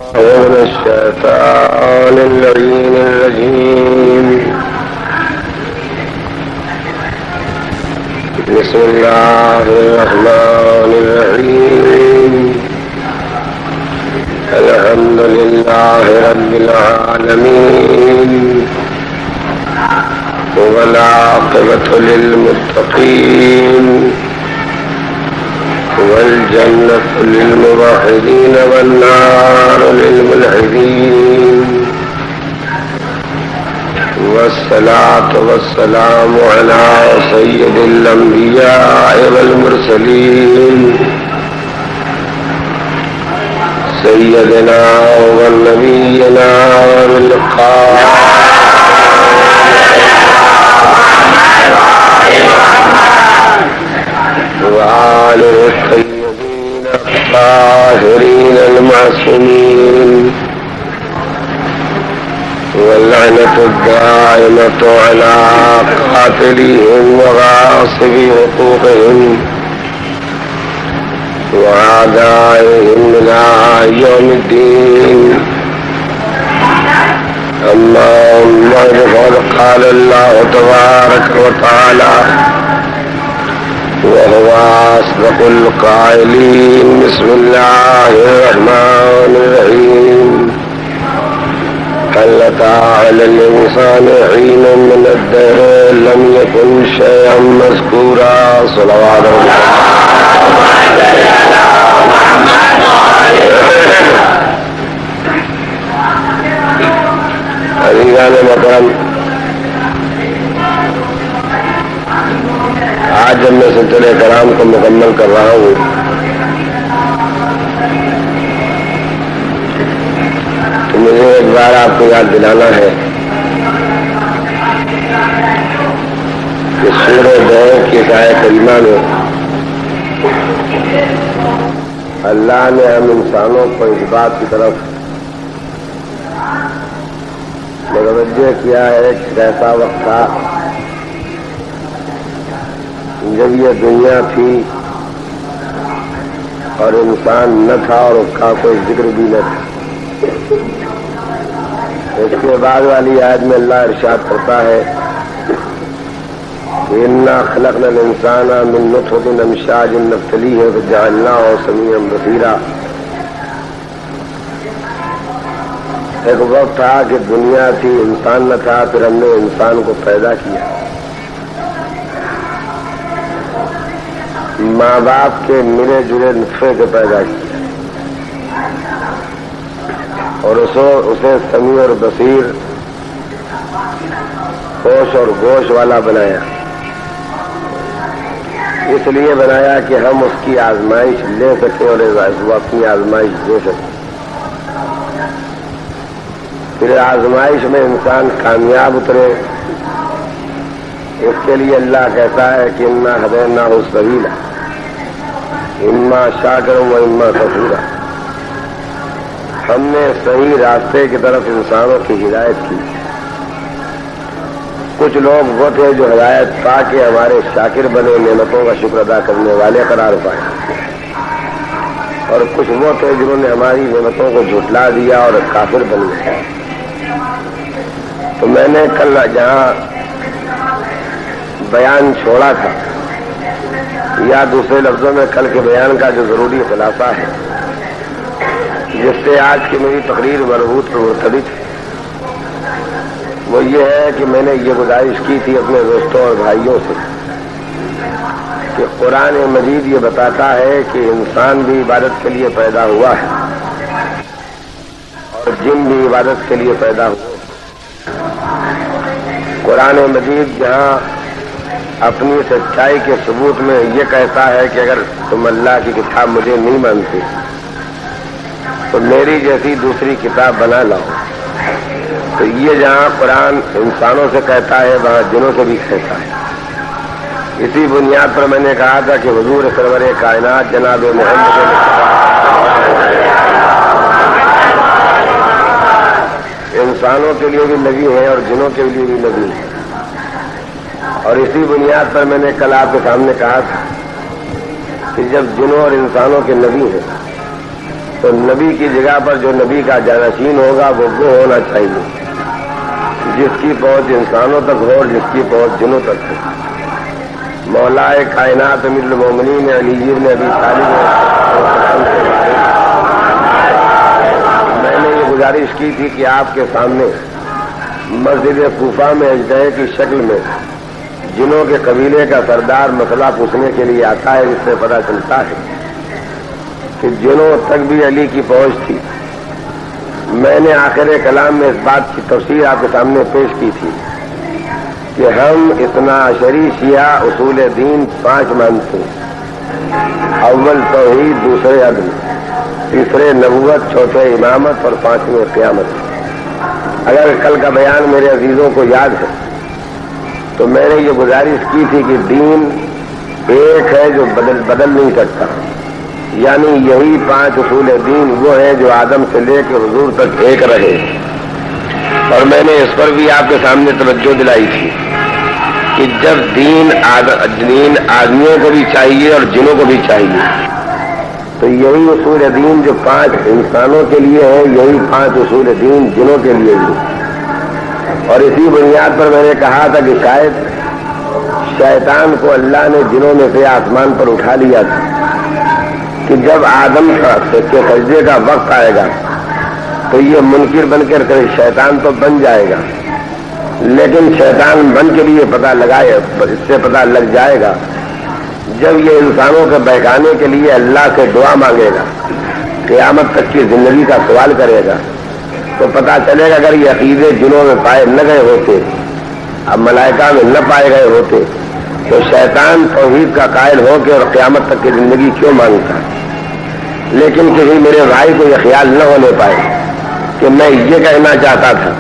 من الشيطان اللعين الرجيم. بسم الله الرحمن الرحيم. الحمد لله رب العالمين والعاقبة للمتقين والجنة للموحدين والنار للملحدين، والصلاة والسلام على سيد الأنبياء والمرسلين سيدنا ونبينا وآله الطيبين الطاهرين المعصومين، واللعنة الدائمة على قاتليهم وغاصبي حقوقهم وأعدائهم إلى يوم الدين. أما بعد، فقد قال الله تبارك وتعالى وهو أصدق القائلين: بسم الله الرحمن الرحيم. هل أتى على الإنسان حين من الدهر لم يكن شيئا مذكورا. صلوات الله. عزیزان محترم، آج جب میں سلسلہ کرام کو مکمل کر رہا ہوں تو مجھے ایک بار آپ کو یاد دلانا ہے کہ سورہ دہر کی آیت کریمہ میں اللہ نے ہم انسانوں کو اس بات کی طرف متوجہ کیا ہے کہ ایسا وقت تھا جب یہ دنیا تھی اور انسان نہ تھا اور اس کا کوئی ذکر بھی نہ تھا. اس کے بعد والی آیت میں اللہ ارشاد کرتا ہے: اِنَّا خَلَقْنَا الْإِنسَانَ مِن نُطْفَةٍ أَمْشَاجٍ نَبْتَلِيهِ فَجَعَلْنَاهُ سَمِيعًا بَصِيرًا. ایک وقت تھا کہ دنیا تھی، انسان نہ تھا، پھر ہم نے انسان کو پیدا کیا. ماں باپ کے ملے جلے نطفے کے پیدا کیا اور اسے سمیع اور بصیر، ہوش اور گوش والا بنایا. اس لیے بنایا کہ ہم اس کی آزمائش لے سکیں اور وہ اپنی آزمائش دے سکیں. پھر آزمائش میں انسان کامیاب اترے. اس کے لیے اللہ کہتا ہے کہ اِنَّا هَدَيْنَاهُ السَّبِيلَ اِمَّا شَاكِرًا وَإِمَّا كَفُورًا. ہم نے صحیح راستے کی طرف انسانوں کی ہدایت کی. کچھ لوگ وہ تھے جو ہدایت پا کے ہمارے شاکر بنے، نعمتوں کا شکر ادا کرنے والے قرار پائے، اور کچھ وہ تھے جنہوں نے ہماری نعمتوں کو جھٹلا دیا اور کافر بن گئے. تو میں نے کل جہاں بیان چھوڑا تھا، یا دوسرے لفظوں میں کل کے بیان کا جو ضروری خلاصہ ہے جس سے آج کی میری تقریر مربوط اور مرتبط ہے، وہ یہ ہے کہ میں نے یہ گزارش کی تھی اپنے دوستوں اور بھائیوں سے کہ قرآن مجید یہ بتاتا ہے کہ انسان بھی عبادت کے لیے پیدا ہوا ہے اور جن بھی عبادت کے لیے پیدا ہوا. قرآن مجید جہاں اپنی سچائی کے ثبوت میں یہ کہتا ہے کہ اگر تم اللہ کی کتاب مجھے نہیں مانتے تو میری جیسی دوسری کتاب بنا لاؤ، تو یہ جہاں قرآن انسانوں سے کہتا ہے وہاں جنوں سے بھی کہتا ہے. اسی بنیاد پر میں نے کہا تھا کہ حضور سرور کائنات جناب محمد انسانوں کے لیے بھی نبی ہے اور جنوں کے لیے بھی نبی ہے. اور اسی بنیاد پر میں نے کل آپ کے سامنے کہا تھا کہ جب جنوں اور انسانوں کے نبی ہیں تو نبی کی جگہ پر جو نبی کا جانشین ہوگا وہ ہونا چاہیے جس کی پہنچ انسانوں تک ہو اور جس کی پہنچ جنوں تک ہو. مولا کائنات امیر المومنین علی بن ابی طالب میں نے یہ گزارش کی تھی کہ آپ کے سامنے مسجد کوفہ میں اجدہے کی شکل میں جنوں کے قبیلے کا سردار مسئلہ پوچھنے کے لیے آتا ہے، جس سے پتہ چلتا ہے کہ جنوں تک بھی علی کی پہنچ تھی. میں نے آخر کلام میں اس بات کی تفسیر آپ کے سامنے پیش کی تھی کہ ہم اثنا عشری شیعہ اصول دین 5 مانتے ہیں. اول توحید، دوسرے عدل، تیسرے نبوت، چوتھے امامت اور 5ویں قیامت. اگر کل کا بیان میرے عزیزوں کو یاد ہے تو میں نے یہ گزارش کی تھی کہ دین ایک ہے جو بدل نہیں سکتا، یعنی یہی 5 اصول دین وہ ہیں جو آدم سے لے کے حضور تک ایک رہے. اور میں نے اس پر بھی آپ کے سامنے توجہ دلائی تھی کہ جب دین آدمیوں کو بھی چاہیے اور جنوں کو بھی چاہیے تو یہی اصول دین جو 5 انسانوں کے لیے ہے یہی 5 اصول دین جنوں کے لیے بھی. اور اسی بنیاد پر میں نے کہا تھا کہ شاید شیطان کو اللہ نے جنوں میں سے آسمان پر اٹھا لیا تھا کہ جب آدم کے سجدے کا وقت آئے گا تو یہ منکر بن کر شیطان تو بن جائے گا، لیکن شیطان بن کے لیے پتہ لگائے، اس سے پتہ لگ جائے گا جب یہ انسانوں کے بہکانے کے لیے اللہ سے دعا مانگے گا، قیامت تک کی زندگی کا سوال کرے گا، تو پتہ چلے گا اگر یہ عقیدے جنوں میں پائے نہ گئے ہوتے، اب ملائکہ میں نہ پائے گئے ہوتے، تو شیطان توحید کا قائل ہو کے اور قیامت تک کی زندگی کیوں مانگتا. لیکن کسی میرے بھائی کو یہ خیال نہ ہونے پائے کہ میں یہ کہنا چاہتا تھا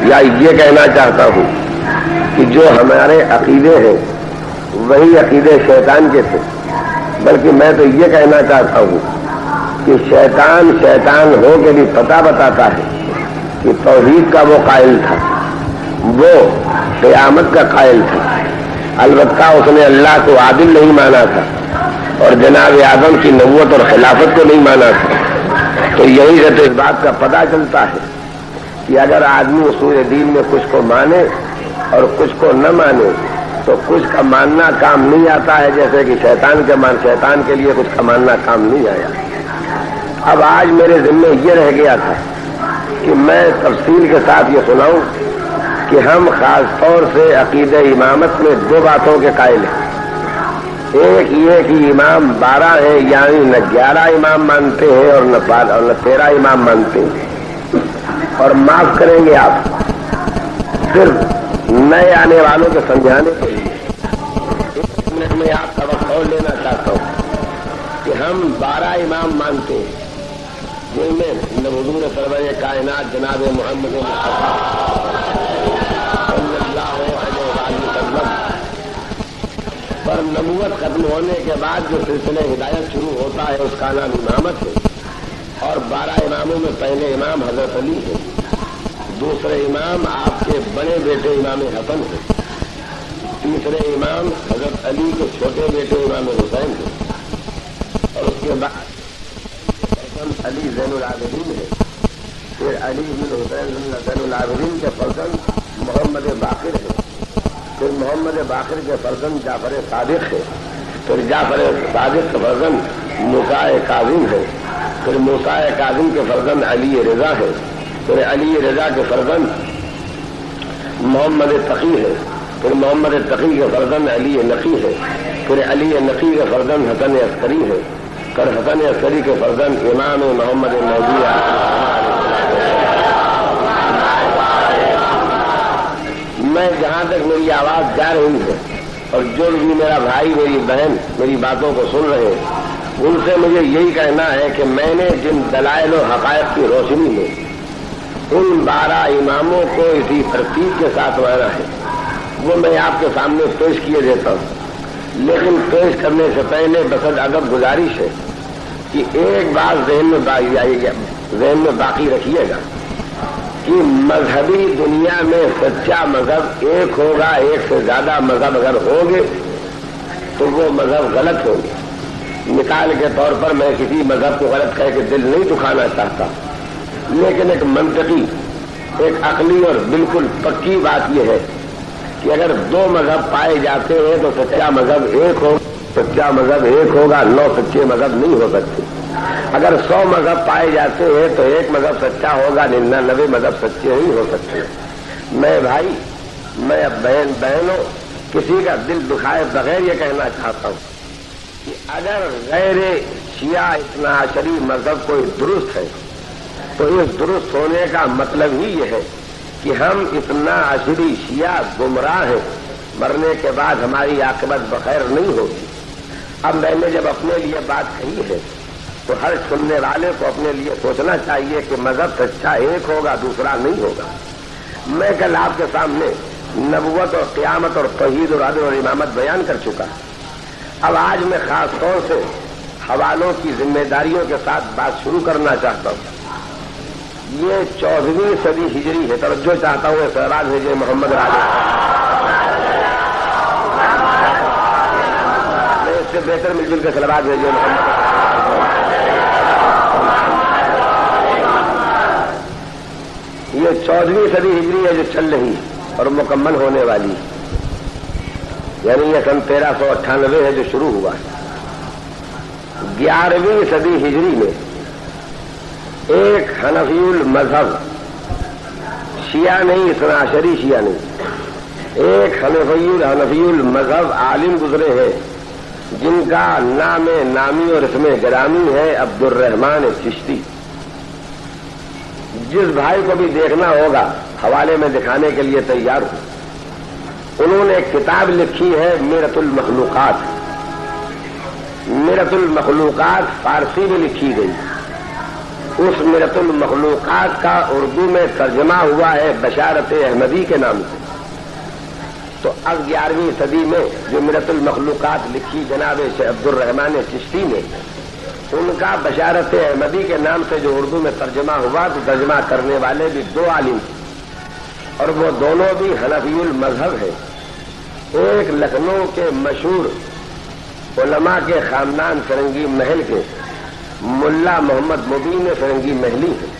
یا یہ کہنا چاہتا ہوں کہ جو ہمارے عقیدے ہیں وہی عقیدے شیطان کے تھے، بلکہ میں تو یہ کہنا چاہتا ہوں کہ شیطان ہو کے بھی پتہ بتاتا ہے کہ توحید کا وہ قائل تھا، وہ قیامت کا قائل تھا، البتہ اس نے اللہ کو عادل نہیں مانا تھا اور جناب آدم کی نبوت اور خلافت کو نہیں مانا تھا. تو یہی سے تو اس بات کا پتہ چلتا ہے کہ اگر آدمی اصول دین میں کچھ کو مانے اور کچھ کو نہ مانے تو کچھ کا ماننا کام نہیں آتا ہے، جیسے کہ شیطان کے لیے کچھ کا ماننا کام نہیں آیا. اب آج میرے ذمے یہ رہ گیا تھا کہ میں تفصیل کے ساتھ یہ سناؤں کہ ہم خاص طور سے عقیدہ امامت میں 2 باتوں کے قائل ہیں. ایک یہ کہ امام 12 ہیں، یعنی نہ 11 امام مانتے ہیں اور نہ 13 امام مانتے ہیں. اور معاف کریں گے آپ، صرف نئے آنے والوں کے سمجھانے کے لیے 1 منٹ میں آپ کا وقت اور لینا چاہتا ہوں کہ ہم 12 امام مانتے ہیں، جن میں حضور سرور کائنات جناب محمد مصطفیٰ صلی اللہ علیہ وسلم پر نبوت ختم ہونے کے بعد جو سلسلہ ہدایت شروع ہوتا ہے اس کا نام امامت ہے. اور 12 اماموں میں پہلے امام حضرت علی ہے، دوسرے امام آپ کے بڑے بیٹے امام حسن ہے، تیسرے امام حضرت علی کے چھوٹے بیٹے امام حسین ہے، اور اس کے بعد علی زین العابدین ہے، پھر علی بن حسین زین العابدین کے فرزند محمد باقر ہے، پھر محمد باقر کے فرزند جعفر صادق ہے، پھر جعفر صادق کے فرزند موسیٰ کاظم ہے، پھر موسیٰ کاظم کے فرزند علی رضا ہے، پھر علی رضا کے فرزند محمد تقی ہے، پھر محمد تقی کے فرزند علی نقی ہے، پھر علی نقی کے فرزند حسن عسکری ہے، پھر حسن عسکری کے فرزند امام محمد مہدی. میں جہاں تک میری آواز جا رہی ہے اور جو بھی میرا بھائی میری بہن میری باتوں کو سن رہے ہیں ان سے مجھے یہی کہنا ہے کہ میں نے جن دلائل و حقائق کی روشنی میں ان 12 اماموں کو اسی ترتیب کے ساتھ مانا ہے وہ میں آپ کے سامنے پیش کیے دیتا ہوں. لیکن پیش کرنے سے پہلے بسد ادب گزارش ہے کہ ایک بات ذہن میں باقی رکھیے گا کہ مذہبی دنیا میں سچا مذہب ایک ہوگا، ایک سے زیادہ مذہب اگر ہوں گے تو وہ مذہب غلط ہوں گے. مثال کے طور پر میں کسی مذہب کو غلط کہہ کے دل نہیں دکھانا چاہتا، لیکن ایک منطقی، ایک عقلی اور بالکل پکی بات یہ ہے کہ اگر دو مذہب پائے جاتے ہیں تو سچا مذہب ایک ہو، سچا مذہب ایک ہوگا، 9 سچے مذہب نہیں ہو سکتے۔ اگر 100 مذہب پائے جاتے ہیں تو ایک مذہب سچا ہوگا، 99 مذہب سچے نہیں ہو سکتے۔ میں بھائی، میں اب بہنوں کسی کا دل دکھائے بغیر یہ کہنا چاہتا ہوں کہ اگر غیر شیعہ اثنا عشری مذہب کوئی درست ہے تو اس درست ہونے کا مطلب ہی یہ ہے کہ ہم اثنا عشری شیعہ گمراہ ہیں، مرنے کے بعد ہماری عاقبت بخیر نہیں ہوگی۔ اب میں نے جب اپنے لیے بات کہی ہے تو ہر سننے والے کو اپنے لیے سوچنا چاہیے کہ مذہب سچا ایک ہوگا، دوسرا نہیں ہوگا۔ میں کل آپ کے سامنے نبوت اور قیامت اور توحید اور عدل اور امامت بیان کر چکا۔ اب آج میں خاص طور سے حوالوں کی ذمہ داریوں کے ساتھ بات شروع کرنا چاہتا ہوں۔ یہ 14ویں صدی ہجری ہے، توجہ چاہتا ہوں، سہراج بھیجے محمد راجہ، میں اس سے بہتر مل جل کے سلوات بھیجے محمد۔ یہ 14ویں صدی ہجری ہے جو چل رہی اور مکمل ہونے والی، یعنی یہ سن 1398 ہے جو شروع ہوا۔ 11ویں صدی ہجری میں ایک حنفی المذہب، شیعہ نہیں، اثنا عشری شیعہ نہیں، ایک حنفی المذہب عالم گزرے ہیں جن کا نام نامی اور اسم گرامی ہے عبد الرحمن چشتی۔ جس بھائی کو بھی دیکھنا ہوگا حوالے میں دکھانے کے لیے تیار ہوں۔ انہوں نے ایک کتاب لکھی ہے میرۃ المخلوقات۔ میرۃ المخلوقات فارسی میں لکھی گئی، اس میرۃ المخلوقات کا اردو میں ترجمہ ہوا ہے بشارت احمدی کے نام سے۔ تو اب 11ویں صدی میں جو میرۃ المخلوقات لکھی جناب عبد الرحمن چشتی نے، ان کا بشارت احمدی کے نام سے جو اردو میں ترجمہ ہوا، تو ترجمہ کرنے والے بھی 2 عالم تھے اور وہ دونوں بھی حنفی المذہب ہیں۔ ایک لکھنؤ کے مشہور علماء کے خاندان فرنگی محل کے ملا محمد مبین فرنگی محلی ہیں،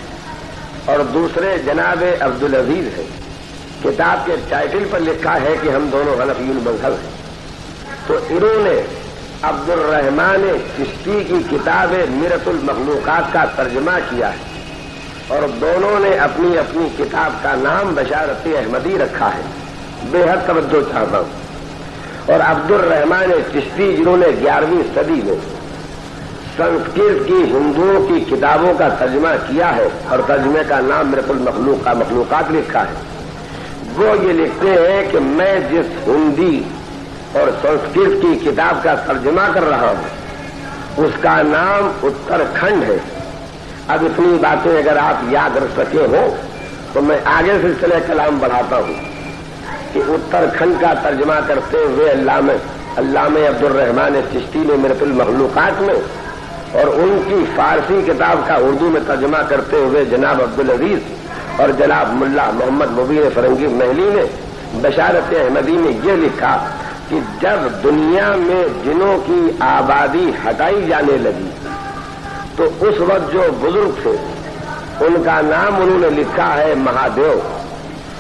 اور دوسرے جناب عبدالعزیز ہیں۔ کتاب کے ٹائٹل پر لکھا ہے کہ ہم دونوں حنفی المذہب ہیں۔ تو انہوں نے عبد الرحمن چشتی کی کتاب میرۃ المخلوقات کا ترجمہ کیا ہے، اور دونوں نے اپنی اپنی کتاب کا نام بشارت احمدی رکھا ہے۔ بے حد توجہ چاہتا ہوں۔ اور عبد الرحمن چشتی جنہوں نے 11ویں صدی میں سنسکرت کی ہندوؤں کی کتابوں کا ترجمہ کیا ہے اور ترجمے کا نام میرۃ المخلوقات لکھا ہے، وہ یہ لکھتے ہیں کہ میں جس ہندی اور سنسکرت کی کتاب کا ترجمہ کر رہا ہوں اس کا نام اتراکھنڈ ہے۔ اب اتنی باتیں اگر آپ یاد رکھ سکے ہو تو میں آگے سلسلہ کلام بڑھاتا ہوں کہ اتراکھنڈ کا ترجمہ کرتے ہوئے علامہ عبد الرحمن چشتی نے میرۃ المخلوقات میں، اور ان کی فارسی کتاب کا اردو میں ترجمہ کرتے ہوئے جناب عبدالعزیز اور جناب ملا محمد مبین فرنگی محلی نے بشارت احمدی میں یہ لکھا کہ جب دنیا میں جنوں کی آبادی ہٹائی جانے لگی تو اس وقت جو بزرگ تھے ان کا نام انہوں نے لکھا ہے مہادیو،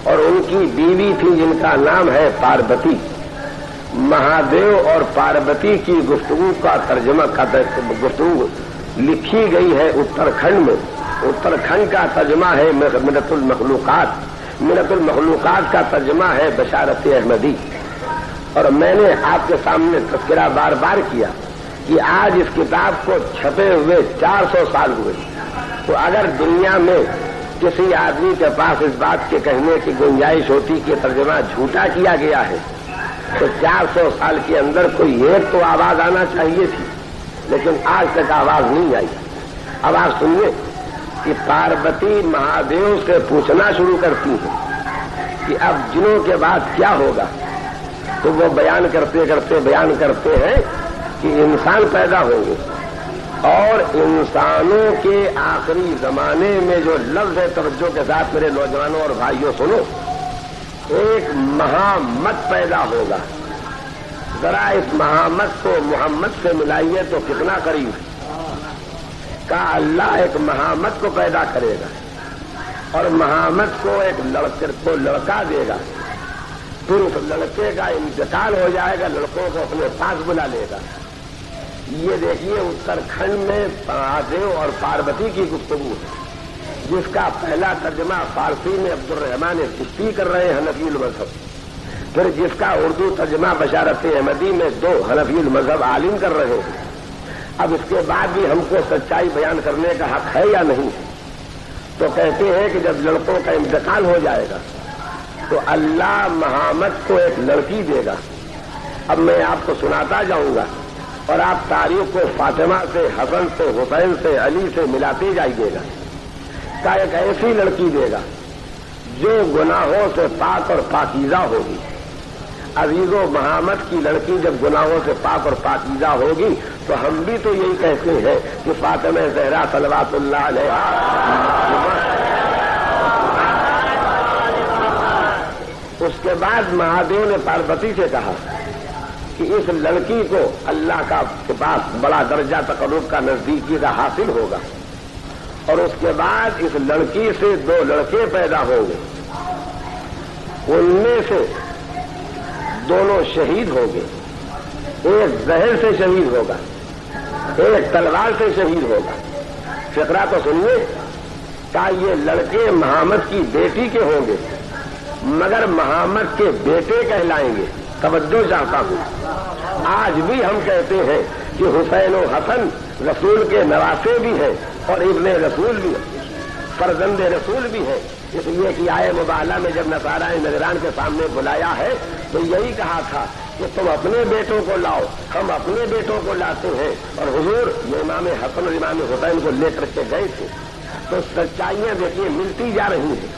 اور ان کی بیوی تھی جن کا نام ہے پاروتی۔ مہادیو اور پاروتی کی گفتگو کا ترجمہ گفتگو لکھی گئی ہے اتراکھنڈ میں۔ اتراکھنڈ کا ترجمہ ہے میرۃ المخلوقات، میرۃ المخلوقات کا ترجمہ ہے بشارت احمدی۔ اور میں نے آپ کے سامنے تذکرہ بار بار کیا کہ آج اس کتاب کو چھپے ہوئے 400 سال ہوئے، تو اگر دنیا میں کسی آدمی کے پاس اس بات کے کہنے کی گنجائش ہوتی کہ ترجمہ جھوٹا کیا گیا ہے تو 400 سال کے اندر کوئی ایک تو آواز آنا چاہیے تھی، لیکن آج تک آواز نہیں آئی۔ اب آپ سنیے کہ پاروتی مہادیو سے پوچھنا شروع کرتی ہے کہ اب جنوں کے بعد کیا ہوگا، تو وہ بیان کرتے ہیں کہ انسان پیدا ہوں گے، اور انسانوں کے آخری زمانے میں جو لفظ ہے، توجہ کے ساتھ میرے نوجوانوں اور بھائیوں سنو، ایک مہامت پیدا ہوگا۔ ذرا اس محمد کو محمد سے ملائیے تو کتنا قریب ہے. کہا اللہ ایک محمد کو پیدا کرے گا اور محمد کو ایک لڑکے کو لڑکا دے گا، پھر اس لڑکے کا انتقال ہو جائے گا، لڑکوں کو اپنے پاس بلا لے گا. یہ دیکھیے اتراکھنڈ میں مہادیو اور پاروتی کی گفتگو ہے، جس کا پہلا ترجمہ فارسی میں عبد الرحمان چشتی کر رہے ہیں حنفی المذہب، پھر جس کا اردو ترجمہ بشارت احمدی میں 2 حنفی المذہب عالم کر رہے ہیں. اب اس کے بعد بھی ہم کو سچائی بیان کرنے کا حق ہے یا نہیں ہے؟ تو کہتے ہیں کہ جب لڑکوں کا انتقال ہو جائے گا تو اللہ محمد کو ایک لڑکی دے گا. اب میں آپ کو سناتا جاؤں گا اور آپ تاریخ کو فاطمہ سے، حسن سے، حسین سے، علی سے ملاتے جائیے گا. کا ایک ایسی لڑکی دے گا جو گناہوں سے پاک اور پاکیزہ ہوگی. عزیزو محمد کی لڑکی جب گناہوں سے پاک اور پاکیزہ ہوگی تو ہم بھی تو یہی کہتے ہیں کہ فاطمہ زہرا صلوات اللہ علیہا. اس کے بعد مہادیو نے پاروتی سے کہا کہ اس لڑکی کو اللہ کا کے پاس بڑا درجہ تقرب کا نزدیکی کا حاصل ہوگا، اور اس کے بعد اس لڑکی سے 2 لڑکے پیدا ہوں گے. ان میں سے دونوں شہید ہوں گے، ایک زہر سے شہید ہوگا، ایک تلوار سے شہید ہوگا. فقرہ تو سنیے. کہا یہ لڑکے محمد کی بیٹی کے ہوں گے مگر محمد کے بیٹے کہلائیں گے. توجہ چاہتا ہوں، آج بھی ہم کہتے ہیں کہ حسین و حسن رسول کے نواسے بھی ہیں اور ابن رسول بھی ہیں، فرزند رسول بھی ہیں. اس لیے کہ آئے مبالہ میں جب نصارہ نجران کے سامنے بلایا ہے تو یہی کہا تھا کہ تم اپنے بیٹوں کو لاؤ، ہم اپنے بیٹوں کو لاتے ہیں. اور حضور یہ امام حسن اور امام حسین کو لے کر کے گئے تھے. تو سچائیاں دیکھیے ملتی جا رہی ہیں.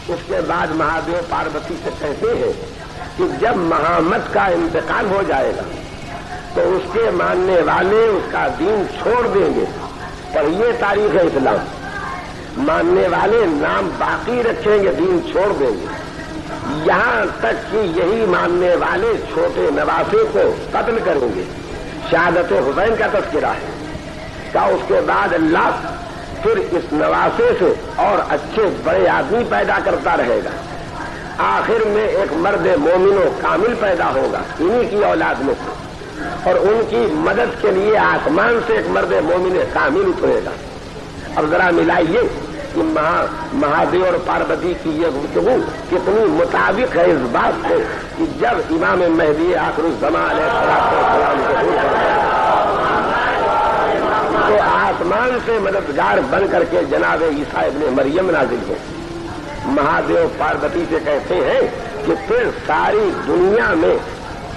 اس کے بعد مہادیو پاروتی سے کہتے ہیں کہ جب محمد کا انتقال ہو جائے گا تو اس کے ماننے والے اس کا دین چھوڑ دیں گے. پڑھیے تاریخ اسلام. ماننے والے نام باقی رکھیں گے، دین چھوڑ دیں گے، یہاں تک کہ یہی ماننے والے چھوٹے نواسے کو قتل کریں گے. شہادت حسین کا تذکرہ ہے. کہا اس کے بعد اللہ پھر اس نواسے سے اور اچھے بڑے آدمی پیدا کرتا رہے گا. آخر میں ایک مرد مومن و کامل پیدا ہوگا انہی کی اولاد میں سے، اور ان کی مدد کے لیے آسمان سے ایک مرد مومن کامل اترے گا. اب ذرا ملائیے کہ مہادیو اور پاروتی کی یہ گفتگو کتنی مطابق ہے اس بات سے کہ جب امام مہدی آخر الزمان علیہ السلام تو آسمان سے مددگار بن کر کے جناب عیسیٰ ابن مریم نازل ہو. مہادیو پاروتی سے کہتے ہیں کہ پھر ساری دنیا میں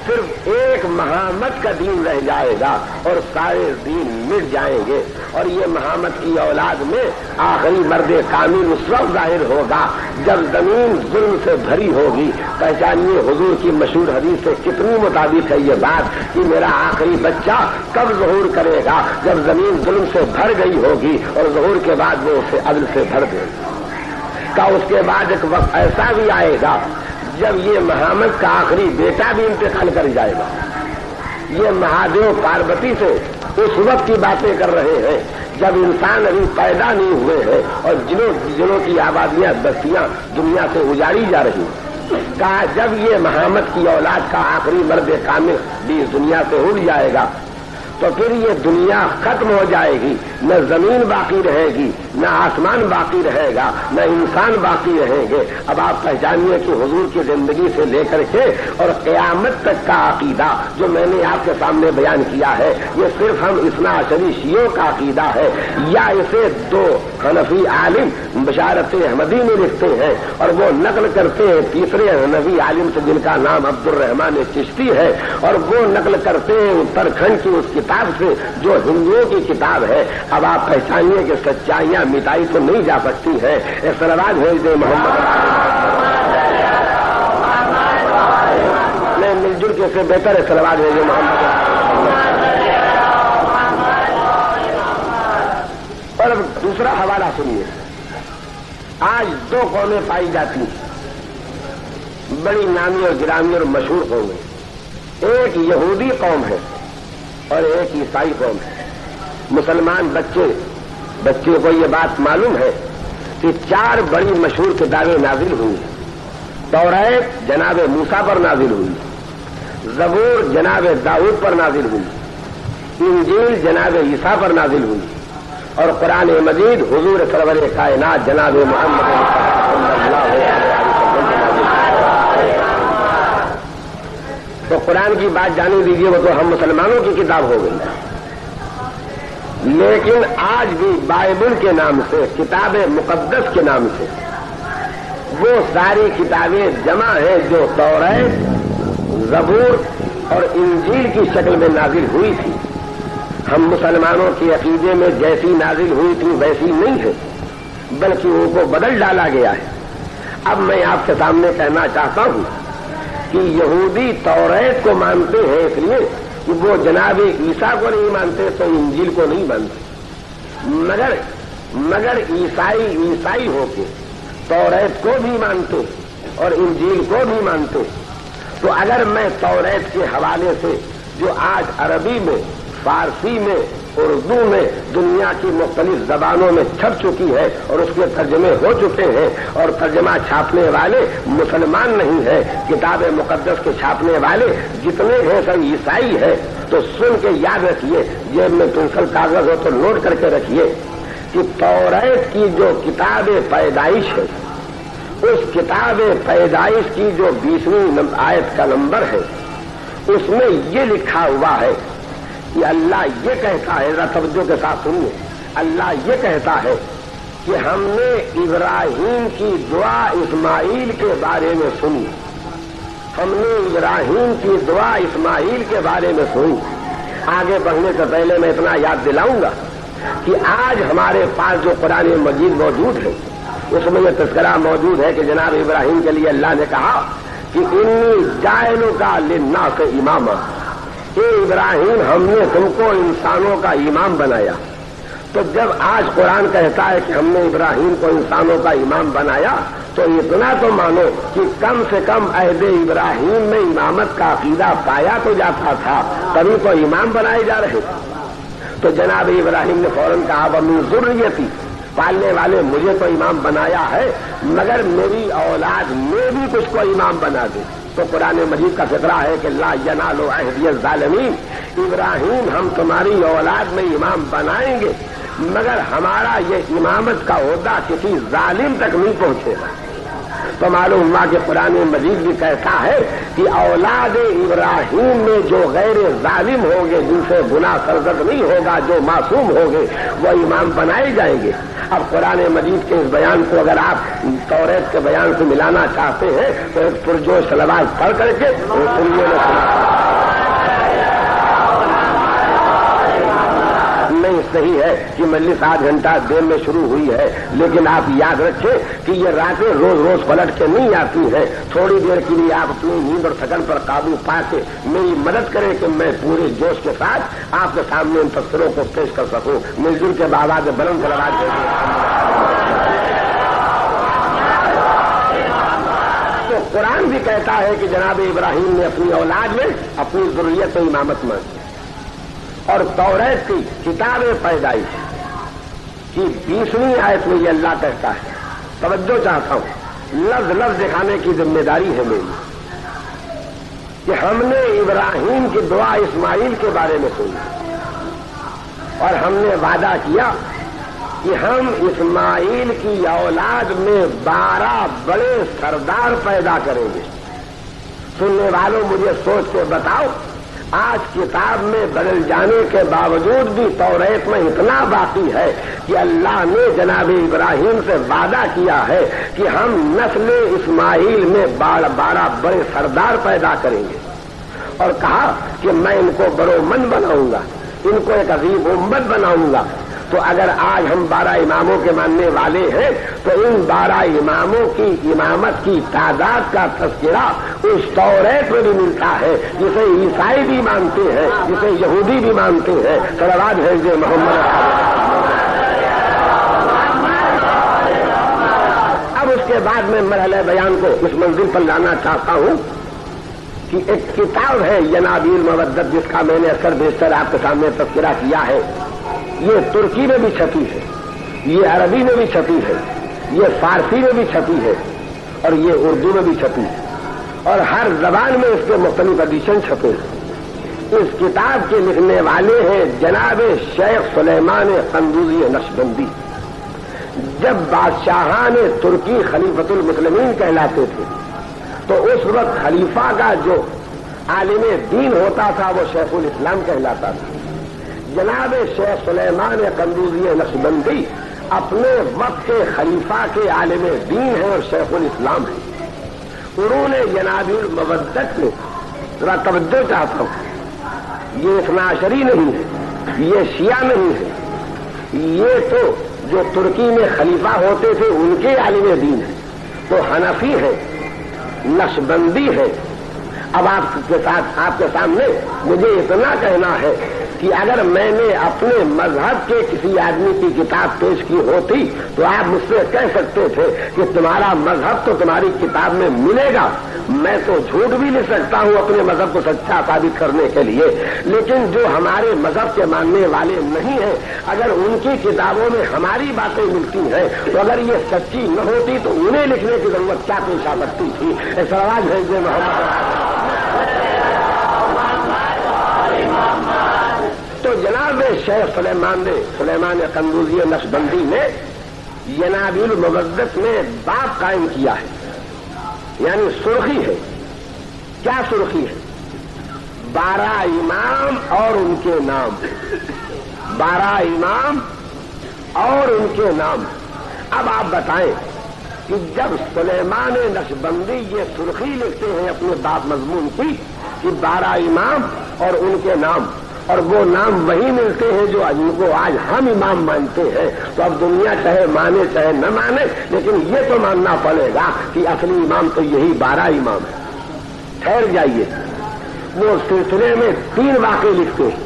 صرف ایک محمد کا دین رہ جائے گا اور سارے دین مٹ جائیں گے. اور یہ محمد کی اولاد میں آخری مرد کامل اس وقت ظاہر ہوگا جب زمین ظلم سے بھری ہوگی. پہچانیے حضور کی مشہور حدیث سے کتنی مطابق ہے یہ بات کہ میرا آخری بچہ کب ظہور کرے گا؟ جب زمین ظلم سے بھر گئی ہوگی اور ظہور کے بعد وہ اسے عدل سے بھر دے گی. کا اس کے بعد ایک وقت ایسا بھی آئے گا جب یہ محمد کا آخری بیٹا بھی انتقال کر جائے گا. یہ مہادیو پاروتی سے اس وقت کی باتیں کر رہے ہیں جب انسان ابھی پیدا نہیں ہوئے ہیں اور جنوں کی آبادیاں بستیاں دنیا سے اجاڑی جا رہی ہیں. کہا جب یہ محمد کی اولاد کا آخری مرد کامل بھی اس دنیا سے اڑ جائے گا تو پھر یہ دنیا ختم ہو جائے گی. نہ زمین باقی رہے گی، نہ آسمان باقی رہے گا، نہ انسان باقی رہیں گے. اب آپ پہچانیے کہ حضور کی زندگی سے لے کر کے اور قیامت تک کا عقیدہ جو میں نے آپ کے سامنے بیان کیا ہے یہ صرف ہم اثنا عشری شیعوں کا عقیدہ ہے یا اسے 2 حنفی عالم بشارت احمدی میں لکھتے ہیں اور وہ نقل کرتے ہیں تیسرے حنفی عالم سے جن کا نام عبد الرحمان چشتی ہے اور وہ نقل کرتے ہیں اتراکھنڈ کی اس کتاب سے جو ہندوؤں کی کتاب ہے. اب آپ پہچانیے کہ سچائیاں مٹائی تو نہیں جا سکتی ہیں. ایک سلوات بھیج دیں محمد. میں مل جل کے سے بہتر ہے سلوات بھیجے محمد. اور دوسرا حوالہ سنیے. آج 2 قومیں پائی جاتی ہیں بڑی نامی اور گرامی اور مشہور ہو گئی. ایک یہودی قوم ہے اور ایک عیسائی قوم ہے. مسلمان بچے کو یہ بات معلوم ہے کہ 4 بڑی مشہور کتابیں نازل ہوئی. توریت جناب موسیٰ پر نازل ہوئی، زبور جناب داؤد پر نازل ہوئی، انجیل جناب عیسیٰ پر نازل ہوئی، اور قرآن مجید حضور سرور کائنات جناب محمد صلی اللہ علیہ وسلم پر نازل ہوئی. تو قرآن کی بات جانے دیجیے، وہ تو ہم مسلمانوں کی کتاب ہو گئی. لیکن آج بھی بائبل کے نام سے، کتاب مقدس کے نام سے وہ ساری کتابیں جمع ہیں جو توریت، زبور اور انجیل کی شکل میں نازل ہوئی تھی. ہم مسلمانوں کے عقیدے میں جیسی نازل ہوئی تھی ویسی نہیں ہے، بلکہ ان کو بدل ڈالا گیا ہے. اب میں آپ کے سامنے کہنا چاہتا ہوں کہ یہودی توریت کو مانتے ہیں اس لیے کہ وہ جناب عیسیٰ کو نہیں مانتے تو انجیل کو نہیں مانتے، مگر عیسائی ہو کے توریت کو بھی مانتے اور انجیل کو بھی مانتے. تو اگر میں توریت کے حوالے سے جو آج عربی میں، فارسی میں، اردو میں، دنیا کی مختلف زبانوں میں چھپ چکی ہے اور اس کے ترجمے ہو چکے ہیں، اور ترجمہ چھاپنے والے مسلمان نہیں ہیں، کتاب مقدس کے چھاپنے والے جتنے ہیں سب عیسائی ہیں. تو سن کے یاد رکھیے، جیب میں پنسل کاغذ ہو تو نوٹ کر کے رکھیے کہ توریت کی جو کتاب پیدائش ہے، اس کتاب پیدائش کی جو 20ویں آیت کا نمبر ہے، اس میں یہ لکھا ہوا ہے کہ اللہ یہ کہتا ہے، ذرا توجہ کے ساتھ سنیے، اللہ یہ کہتا ہے کہ ہم نے ابراہیم کی دعا اسماعیل کے بارے میں سنی. ہم نے ابراہیم کی دعا اسماعیل کے بارے میں سنی. آگے بڑھنے سے پہلے میں اتنا یاد دلاؤں گا کہ آج ہمارے پاس جو قرآن مجید موجود ہے اس میں یہ تذکرہ موجود ہے کہ جناب ابراہیم کے لیے اللہ نے کہا کہ انی جاعلک للناس اماما. اے ابراہیم، ہم نے تم کو انسانوں کا امام بنایا. تو جب آج قرآن کہتا ہے کہ ہم نے ابراہیم کو انسانوں کا امام بنایا، تو اتنا تو مانو کہ کم سے کم عہد ابراہیم میں امامت کا عقیدہ پایا تو جاتا تھا، تبھی تو امام بنائے جا رہے. تو جناب ابراہیم نے فوراً کہا وَمِن ذُرِّيَّتِي، پالنے والے مجھے تو امام بنایا ہے، مگر میری اولاد میں بھی کچھ کو امام بنا دے. تو قرآن مجید کا فقرہ ہے کہ لا ینال عہدی الظالمین، ابراہیم ہم تمہاری اولاد میں امام بنائیں گے، مگر ہمارا یہ امامت کا عہدہ کسی ظالم تک نہیں پہنچے گا. تو معلوم ہوا کہ قرآن مجید بھی کہتا ہے کہ اولاد ابراہیم میں جو غیر ظالم ہوں گے، جن سے گناہ سرزد نہیں ہوگا، جو معصوم ہوں گے، وہ امام بنائے جائیں گے. اب قرآن مجید کے اس بیان کو اگر آپ توریت کے بیان سے ملانا چاہتے ہیں تو ایک پرجوش صلوات پڑھ کر کے سنیے نہیں. صحیح ہے کہ مجلس 8 گھنٹہ دیر میں شروع ہوئی ہے، لیکن آپ یاد رکھیں کہ یہ راتیں روز پلٹ کے نہیں آتی ہیں. تھوڑی دیر کے لیے آپ اپنی نیند اور تھکن پر قابو پا کے میری مدد کریں کہ میں پورے جوش کے ساتھ آپ کے سامنے ان تفسیروں کو پیش کر سکوں. مل جل کے بآواز بلند صلوات دیں. تو قرآن بھی کہتا ہے کہ جناب ابراہیم نے اپنی اولاد میں اپنی ذریت و امامت مانگی. اور توریت کی کتاب پیدائش کی 20ویں آیت میں یہ اللہ کہتا ہے، توجہ چاہتا ہوں، لفظ دکھانے کی ذمہ داری ہے میری، کہ ہم نے ابراہیم کی دعا اسماعیل کے بارے میں سنی اور ہم نے وعدہ کیا کہ ہم اسماعیل کی اولاد میں 12 بڑے سردار پیدا کریں گے. سننے والوں مجھے سوچ کے بتاؤ، آج کتاب میں بدل جانے کے باوجود بھی توریت میں اتنا باقی ہے کہ اللہ نے جناب ابراہیم سے وعدہ کیا ہے کہ ہم نسل اسماعیل میں 12 بڑے سردار پیدا کریں گے، اور کہا کہ میں ان کو برومند بناؤں گا، ان کو ایک عظیم امت بناؤں گا. تو اگر آج ہم 12 اماموں کے ماننے والے ہیں تو ان 12 اماموں کی امامت کی تعداد کا تذکرہ اس توریت میں بھی ملتا ہے، جسے عیسائی بھی مانتے ہیں، جسے یہودی بھی مانتے ہیں. صلوات بھیجیے محمد. اب اس کے بعد میں مرحلہ بیان کو اس منزل پر لانا چاہتا ہوں کہ ایک کتاب ہے ینابیع المودت، جس کا میں نے اکثر بیشتر آپ کے سامنے تذکرہ کیا ہے. یہ ترکی میں بھی چھپی ہے، یہ عربی میں بھی چھپی ہے، یہ فارسی میں بھی چھپی ہے، اور یہ اردو میں بھی چھپی ہے، اور ہر زبان میں اس کے مختلف ایڈیشن چھپے ہیں. اس کتاب کے لکھنے والے ہیں جناب شیخ سلیمان قندوزی نقشبندی. جب بادشاہان ترکی خلیفۃ المسلمین کہلاتے تھے تو اس وقت خلیفہ کا جو عالم دین ہوتا تھا وہ شیخ الاسلام کہلاتا تھا. جناب شیخ سلیمان قندوزی نقشبندی اپنے وقت کے خلیفہ کے عالم دین ہیں اور شیخ الاسلام ہیں. انہوں نے ینابیع المودت میں ذرا توجہ چاہتا ہوں، یہ اثنا عشری نہیں ہے، یہ شیعہ نہیں ہے، یہ تو جو ترکی میں خلیفہ ہوتے تھے ان کے عالم دین ہیں. تو حنفی ہے، نقشبندی ہے. اب آپ کے سامنے مجھے اتنا کہنا ہے کہ اگر میں نے اپنے مذہب کے کسی آدمی کی کتاب پیش کی ہوتی تو آپ مجھ سے کہہ سکتے تھے کہ تمہارا مذہب تو تمہاری کتاب میں ملے گا. میں تو جھوٹ بھی لکھ سکتا ہوں اپنے مذہب کو سچا ثابت کرنے کے لیے، لیکن جو ہمارے مذہب کے ماننے والے نہیں ہیں اگر ان کی کتابوں میں ہماری باتیں ملتی ہیں تو اگر یہ سچی نہ ہوتی تو انہیں لکھنے کی ضرورت کیا پیش آ سکتی تھی. سوال بھیجیے محمد. تو جناب شیخ سلیمان قندوزی نقشبندی نے ینابیع المودت میں باب قائم کیا ہے، یعنی سرخی ہے. کیا سرخی ہے؟ 12 امام اور ان کے نام. 12 امام اور ان کے نام. اب آپ بتائیں کہ جب سلیمان نقشبندی یہ سرخی لکھتے ہیں اپنے باب مضمون کی کہ 12 امام اور ان کے نام، اور وہ نام وہی ملتے ہیں جو جن کو آج ہم امام مانتے ہیں، تو اب دنیا چاہے مانے چاہے نہ مانے لیکن یہ تو ماننا پڑے گا کہ اصلی امام تو یہی 12 امام ہے. ٹھہر جائیے. وہ سلسلے میں 3 واقعے لکھتے ہیں.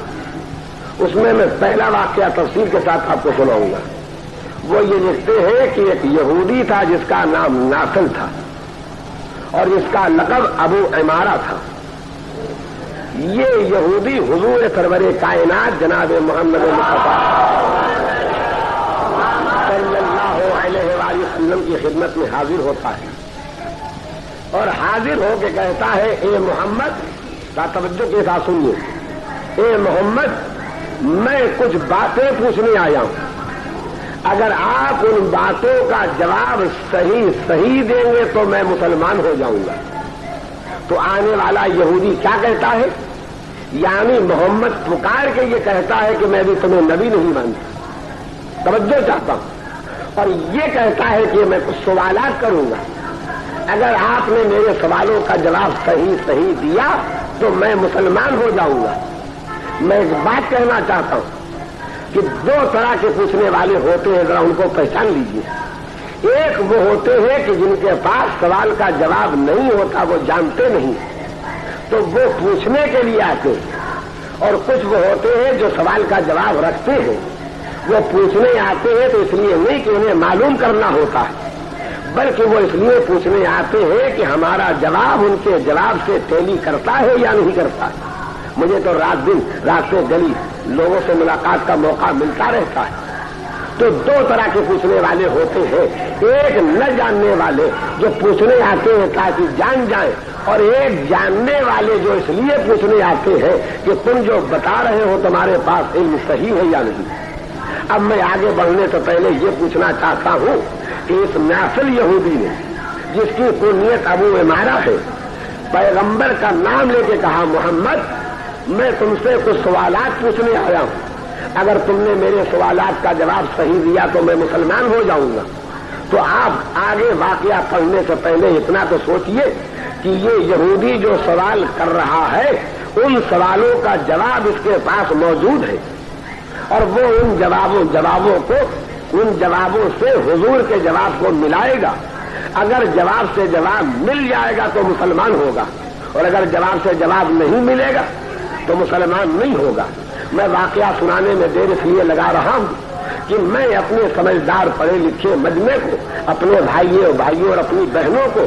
اس میں پہلا واقعہ تفصیل کے ساتھ آپ کو سناؤں گا. وہ یہ لکھتے ہیں کہ ایک یہودی تھا جس کا نام ناصل تھا اور جس کا لقب ابو عمارہ تھا. یہ یہودی حضور سرور کائنات جناب محمد مصطفیٰ صلی اللہ علیہ وآلہ وسلم کی خدمت میں حاضر ہوتا ہے اور حاضر ہو کے کہتا ہے اے محمد، توجہ کے ساتھ سنیے، اے محمد میں کچھ باتیں پوچھنے آیا ہوں، اگر آپ ان باتوں کا جواب صحیح دیں گے تو میں مسلمان ہو جاؤں گا. تو آنے والا یہودی کیا کہتا ہے؟ یعنی محمد پکار کے یہ کہتا ہے کہ میں بھی تمہیں نبی نہیں مانتا. توجہ چاہتا ہوں. اور یہ کہتا ہے کہ میں کچھ سوالات کروں گا، اگر آپ نے میرے سوالوں کا جواب صحیح دیا تو میں مسلمان ہو جاؤں گا. میں ایک بات کہنا چاہتا ہوں کہ 2 طرح کے پوچھنے والے ہوتے ہیں، ذرا ان کو پہچان لیجیے. ایک وہ ہوتے ہیں کہ جن کے پاس سوال کا جواب نہیں ہوتا، وہ جانتے نہیں تو وہ پوچھنے کے لیے آتے ہیں. اور کچھ وہ ہوتے ہیں جو سوال کا جواب رکھتے ہیں، وہ پوچھنے آتے ہیں تو اس لیے نہیں کہ انہیں معلوم کرنا ہوتا ہے، بلکہ وہ اس لیے پوچھنے آتے ہیں کہ ہمارا جواب ان کے جواب سے ٹیلی کرتا ہے یا نہیں کرتا ہے. مجھے تو رات دن راستے گلی لوگوں سے ملاقات کا موقع ملتا رہتا ہے. تو 2 طرح کے پوچھنے والے ہوتے ہیں، ایک نہ جاننے والے جو پوچھنے آتے ہیں تاکہ جان جائیں، اور ایک جاننے والے جو اس لیے پوچھنے آتے ہیں کہ تم جو بتا رہے ہو تمہارے پاس علم صحیح ہے یا نہیں. اب میں آگے بڑھنے سے پہلے یہ پوچھنا چاہتا ہوں کہ اس ناصل یہودی نے جس کی کنیت ابو عمارہ ہے، پیغمبر کا نام لے کے کہا محمد میں تم سے کچھ سوالات پوچھنے آیا ہوں، اگر تم نے میرے سوالات کا جواب صحیح دیا تو میں مسلمان ہو جاؤں گا. تو آپ آگے واقعہ پڑھنے سے پہلے اتنا تو سوچئے کہ یہ یہودی جو سوال کر رہا ہے ان سوالوں کا جواب اس کے پاس موجود ہے، اور وہ ان جوابوں سے حضور کے جواب کو ملائے گا. اگر جواب سے جواب مل جائے گا تو مسلمان ہوگا، اور اگر جواب سے جواب نہیں ملے گا تو مسلمان نہیں ہوگا. میں واقعہ سنانے میں دیر اس لیے لگا رہا ہوں کہ میں اپنے سمجھدار پڑھے لکھے مجمع کو، اپنے بھائیوں اور اپنی بہنوں کو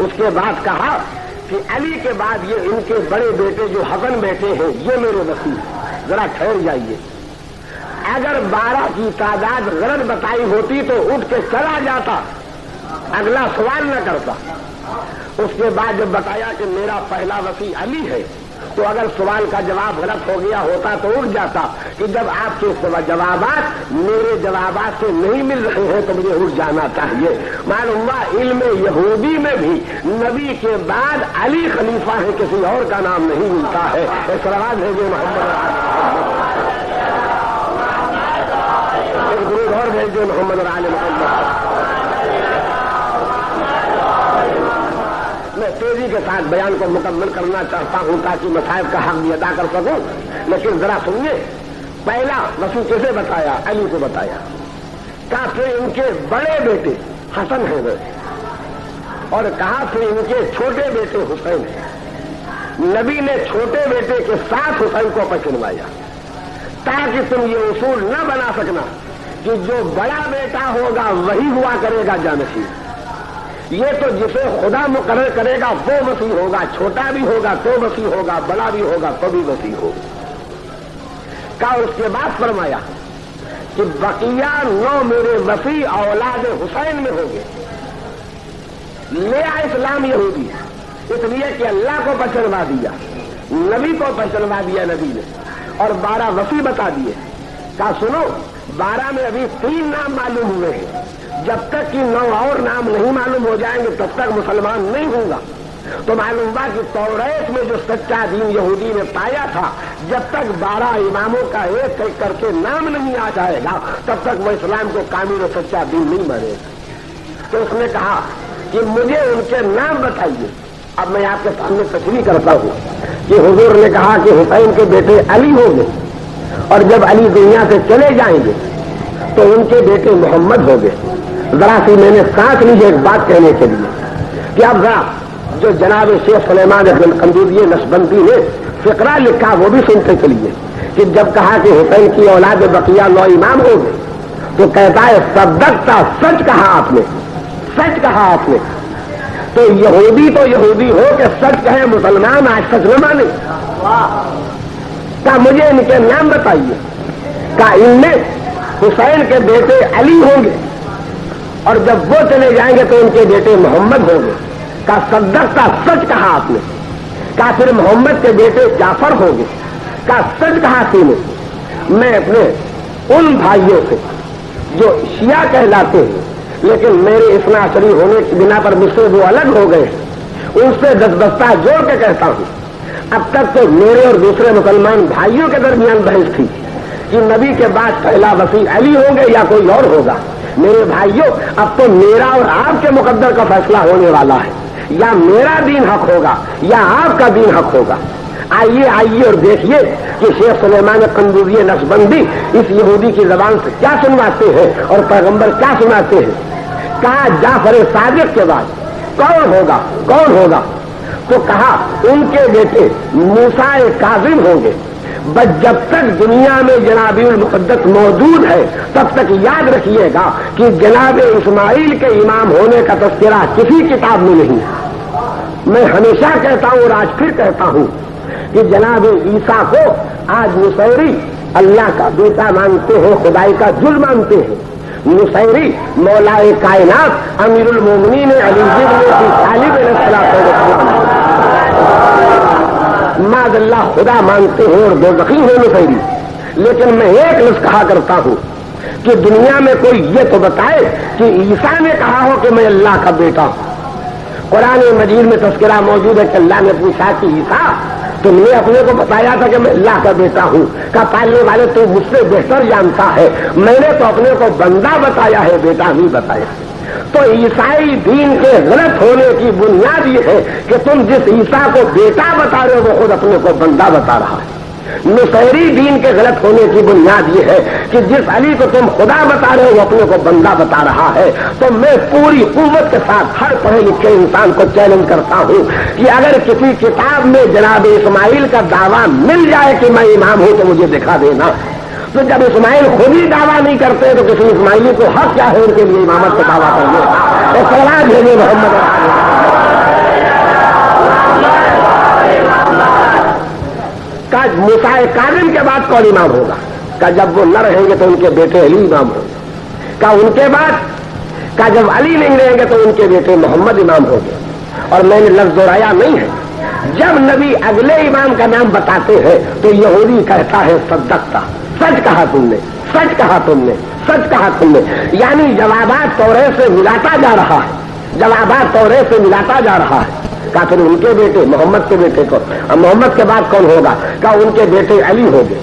اس کے بعد کہا کہ علی کے بعد یہ ان کے بڑے بیٹے جو حسن بیٹے ہیں یہ میرے وسیع، ذرا ٹھہر جائیے۔ اگر 12 کی تعداد غلط بتائی ہوتی تو اٹھ کے چلا جاتا، اگلا سوال نہ کرتا۔ اس کے بعد جب بتایا کہ میرا پہلا وسیع علی ہے تو اگر سوال کا جواب غلط ہو گیا ہوتا تو اٹھ جاتا کہ جب آپ کے جوابات میرے جوابات سے نہیں مل رہے ہیں تو مجھے اٹھ جانا چاہیے۔ معلوم ہوا علم یہودی میں بھی نبی کے بعد علی خلیفہ ہے، کسی اور کا نام نہیں ملتا ہے۔ اس رواج ہے جو محمد اور آل محمد۔ میں تیزی کے ساتھ بیان کو مکمل کرنا چاہتا ہوں تاکہ مصائب کا حق بھی ادا کر سکوں، لیکن ذرا سنیے۔ پہلا وسیع کیسے بتایا؟ علی کو بتایا۔ کہا پھر ان کے بڑے بیٹے حسن ہیں وہ، اور کہا پھر ان کے چھوٹے بیٹے حسین ہیں۔ نبی نے چھوٹے بیٹے کے ساتھ حسین کو پہچنوایا تاکہ تم یہ اصول نہ بنا سکنا کہ جو بڑا بیٹا ہوگا وہی ہوا کرے گا جانشین۔ یہ تو جسے خدا مقرر کرے گا وہ وسیع ہوگا، چھوٹا بھی ہوگا تو وسیع ہوگا، بڑا بھی ہوگا تو بھی وسیع ہوگا۔ کہا اس کے بعد فرمایا کہ بقیہ 9 میرے وسیع اولاد حسین میں ہوں گے۔ لیا اسلام یہودی اس لیے کہ اللہ کو پہچنوا دیا، نبی کو پہچنوا دیا نبی نے، اور 12 وسیع بتا دیے۔ کہا سنو، 12 میں ابھی 3 نام معلوم ہوئے ہیں، جب تک کہ 9 اور نام نہیں معلوم ہو جائیں گے تب تک مسلمان نہیں ہوں گا۔ تو معلوم ہوا کہ توریت میں جو سچا دین یہودی نے پایا تھا، جب تک 12 اماموں کا ایک ایک کر کے نام نہیں آ جائے گا تب تک وہ اسلام کو کامل و سچا دین نہیں مانے گا۔ تو اس نے کہا کہ مجھے ان کے نام بتائیے۔ اب میں آپ کے سامنے تشریح کرتا ہوں کہ حضور نے کہا کہ حسین کے بیٹے علی ہوں گے، اور جب علی دنیا سے چلے جائیں گے تو ان کے بیٹے محمد ہوں گے۔ ذرا سی میں نے سانس لی ایک بات کہنے کے لیے کہ اب ذرا جو جناب شیخ سلیمان قندوزی نقشبندی نے فقرہ لکھا وہ بھی سنتے چلیے کہ جب کہا کہ حسین کی اولاد بقیہ 9 امام ہوں گے تو کہتا ہے صدقتا، سچ کہا آپ نے، سچ کہا آپ نے۔ تو یہودی ہو کہ سچ کہے، مسلمان آج سچ نہ مانے۔ کہا مجھے ان کے نام بتائیے۔ کہا ان میں حسین کے بیٹے علی ہوں گے، اور جب وہ چلے جائیں گے تو ان کے بیٹے محمد ہوں گے۔ کہا صدقتا، سچ کہا آپ نے۔ کہا پھر محمد کے بیٹے جعفر ہوں گے۔ کہا سچ کہا تھی نے۔ میں اپنے ان بھائیوں سے جو شیعہ کہلاتے ہیں لیکن میرے اثنا عشری ہونے کی بنا پر مجھ سے وہ الگ ہو گئے، ان سے دستہ جوڑ کے کہتا ہوں، اب تک تو میرے اور دوسرے مسلمان بھائیوں کے درمیان بحث تھی کہ نبی کے بعد پہلا وسیع علی ہوں گے یا کوئی اور ہوگا۔ میرے بھائیوں، اب تو میرا اور آپ کے مقدر کا فیصلہ ہونے والا ہے، یا میرا دین حق ہوگا یا آپ کا دین حق ہوگا۔ آئیے اور دیکھیے کہ شیخ سلیمان قندوزی نقشبندی اس یہودی کی زبان سے کیا سنواتے ہیں اور پیغمبر کیا سناتے ہیں۔ کہا جعفر صادق کے بعد کون ہوگا؟ تو کہا ان کے بیٹے موسیٰ کاظم ہوں گے۔ بس جب تک دنیا میں جناب المقدس موجود ہے تب تک یاد رکھیے گا کہ جناب اسماعیل کے امام ہونے کا تذکرہ کسی کتاب میں نہیں۔ میں ہمیشہ کہتا ہوں اور آج پھر کہتا ہوں کہ جناب عیسیٰ کو آج نصیری اللہ کا بیٹا مانتے ہیں، خدائی کا جل مانتے ہیں۔ نصیری مولائے کائنات امیر المومنین علی بن ابی طالب علیہ السلام معاذ اللہ خدا مانتے ہیں اور دوزخی ہیں نصیری۔ لیکن میں ایک لفظ کہا کرتا ہوں کہ دنیا میں کوئی یہ تو بتائے کہ عیسیٰ نے کہا ہو کہ میں اللہ کا بیٹا ہوں۔ قرآن مجید میں تذکرہ موجود ہے کہ اللہ نے پوچھا کہ عیسیٰ تم نے اپنے کو بتایا تھا کہ میں اللہ کا بیٹا ہوں؟ کہا پالنے والے تو مجھ سے بہتر جانتا ہے، میں نے تو اپنے کو بندہ بتایا ہے، بیٹا نہیں بتایا۔ تو عیسائی دین کے غلط ہونے کی بنیاد یہ ہے کہ تم جس عیسیٰ کو بیٹا بتا رہے ہو وہ خود اپنے کو بندہ بتا رہا ہے۔ نصیری دین کے غلط ہونے کی بنیاد یہ ہے کہ جس علی کو تم خدا بتا رہے ہو وہ اپنے کو بندہ بتا رہا ہے۔ تو میں پوری قوت کے ساتھ ہر پڑھے لکھے انسان کو چیلنج کرتا ہوں کہ اگر کسی کتاب میں جناب اسماعیل کا دعویٰ مل جائے کہ میں امام ہوں تو مجھے دکھا دینا۔ تو جب اسماعیل خود ہی دعویٰ نہیں کرتے تو کسی اسماعیلی کو حق کیا ہے ان کے لیے امامت کا دعویٰ کرنے کا؟ محمد موسیٰ کاظم کے بعد کون امام ہوگا؟ کہ جب وہ نہ رہیں گے تو ان کے بیٹے علی امام ہوں گے۔ کہ ان کے بعد کہ جب علی نہیں رہیں گے تو ان کے بیٹے محمد امام ہوں گے۔ اور میں نے لفظ دوہرایا نہیں ہے، جب نبی اگلے امام کا نام بتاتے ہیں تو یہودی کہتا ہے صدقتا، سچ کہا تم نے، سچ کہا تم نے، سچ کہا تم نے، یعنی جوابات توریت سے ملاتا جا رہا ہے، جوابات توریت سے ملاتا جا رہا ہے۔ کہ پھر ان کے بیٹے محمد کے بیٹے کو، اور محمد کے بعد کون ہوگا؟ کہ ان کے بیٹے علی ہوں گے،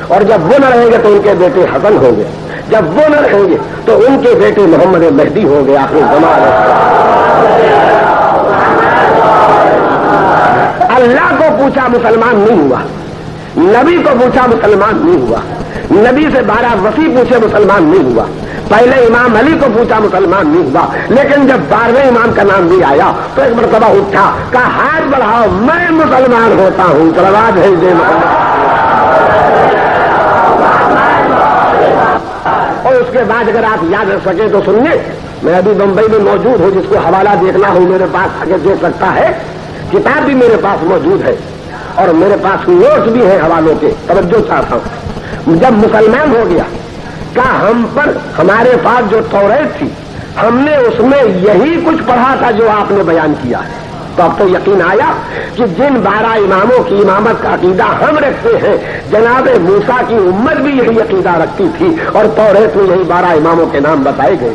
اور جب وہ نہ رہیں گے تو ان کے بیٹے حسن ہوں گے، جب وہ نہ رہیں گے تو ان کے بیٹے محمد مہدی ہوں گے آخری زمان۔ اللہ کو پوچھا مسلمان نہیں ہوا، نبی کو پوچھا مسلمان نہیں ہوا، نبی سے 12 وصی پوچھے مسلمان نہیں ہوا، پہلے امام علی کو پوچھا مسلمان نہیں ہوا، لیکن جب 12ویں امام کا نام بھی آیا تو ایک مرتبہ اٹھا، کہا ہاتھ بڑھاؤ میں مسلمان ہوتا ہوں، سلوات بھیج دے محمد۔ اور اس کے بعد اگر آپ یاد رکھ سکیں تو سنیے، میں ابھی بمبئی میں موجود ہوں، جس کو حوالہ دیکھنا ہو میرے پاس آگے دیکھ سکتا ہے، کتاب بھی میرے پاس موجود ہے اور میرے پاس نوٹس بھی ہیں حوالوں کے، توجہ چاہتا ہوں۔ جب مسلمان ہو گیا کہ ہم پر ہمارے پاس جو توریت تھی ہم نے اس میں یہی کچھ پڑھا تھا جو آپ نے بیان کیا ہے، تو اب تو یقین آیا کہ جن 12 اماموں کی امامت کا عقیدہ ہم رکھتے ہیں، جناب موسیٰ کی امت بھی یہی عقیدہ رکھتی تھی اور توریت میں یہی 12 اماموں کے نام بتائے گئے۔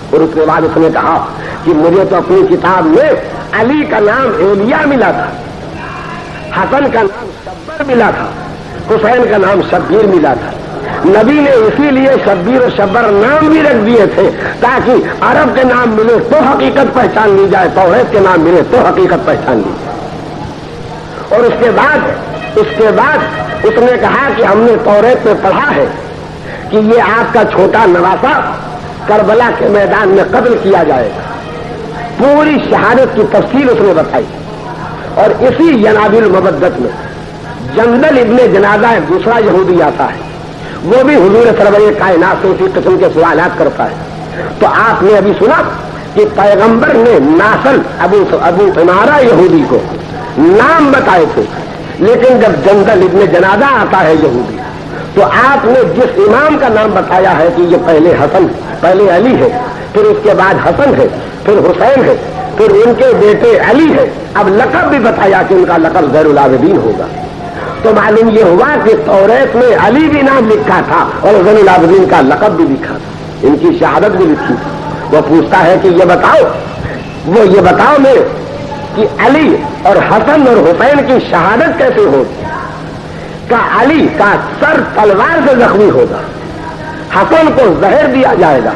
اور اس کے بعد اس نے کہا کہ مجھے تو اپنی کتاب میں علی کا نام ایلیا ملا تھا، حسن کا نام شبر ملا تھا، حسین کا نام شبیر ملا تھا۔ نبی نے اسی لیے شبیر و شبر نام بھی رکھ دیے تھے تاکہ عرب کے نام ملے تو حقیقت پہچان لی جائے، توریت کے نام ملے تو حقیقت پہچان لی جائے۔ اور اس کے بعد اس نے کہا کہ ہم نے توریت میں پڑھا ہے کہ یہ آپ کا چھوٹا نواسا کربلا کے میدان میں قتل کیا جائے گا، پوری شہادت کی تفصیل اس نے بتائی۔ اور اسی ینابی المبدت میں جندل ابن جنازہ ایک دوسرا یہودی آتا ہے، وہ بھی حضور سرور کائنات سے اسی قسم کے سوالات کرتا ہے۔ تو آپ نے ابھی سنا کہ پیغمبر نے ناسل ابو عمارہ یہودی کو نام بتائے تھے، لیکن جب جندل ابن جنازہ آتا ہے یہودی تو آپ نے جس امام کا نام بتایا ہے کہ یہ پہلے حسن، پہلے علی ہے، پھر اس کے بعد حسن ہے، پھر حسین ہے، پھر ان کے بیٹے علی ہے، اب لقب بھی بتایا کہ ان کا لقب زین العابدین ہوگا۔ تو معلوم یہ ہوا کہ توریت میں علی بھی نام لکھا تھا اور زین العابدین کا لقب بھی لکھا تھا، ان کی شہادت بھی لکھی تھی۔ وہ پوچھتا ہے کہ یہ بتاؤ میں کہ علی اور حسن اور حسین کی شہادت کیسے ہوگی؟ کہ علی کا سر تلوار سے زخمی ہوگا، حسن کو زہر دیا جائے گا،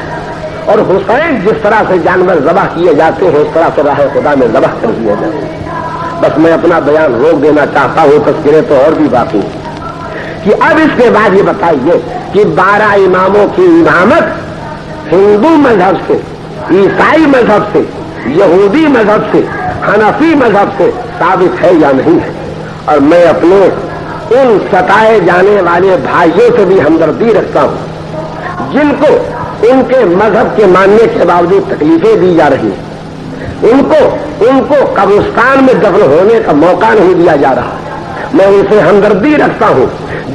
اور حسین جس طرح سے جانور ذبح کیے جاتے ہیں اس طرح سے راہ خدا میں ذبح کر دیا جائے گا۔ بس میں اپنا بیان روک دینا چاہتا ہوں، تذکرے تو اور بھی باقی کہ اب اس کے بعد یہ بتائیے کہ 12 اماموں کی امامت ہندو مذہب سے، عیسائی مذہب سے، یہودی مذہب سے، حنفی مذہب سے ثابت ہے یا نہیں ہے؟ اور میں اپنے ان ستائے جانے والے بھائیوں سے بھی ہمدردی رکھتا ہوں جن کو ان کے مذہب کے ماننے کے باوجود تکلیفیں دی جا رہی ہیں، ان کو قبرستان میں دفن ہونے کا موقع نہیں دیا جا رہا۔ میں ان سے ہمدردی رکھتا ہوں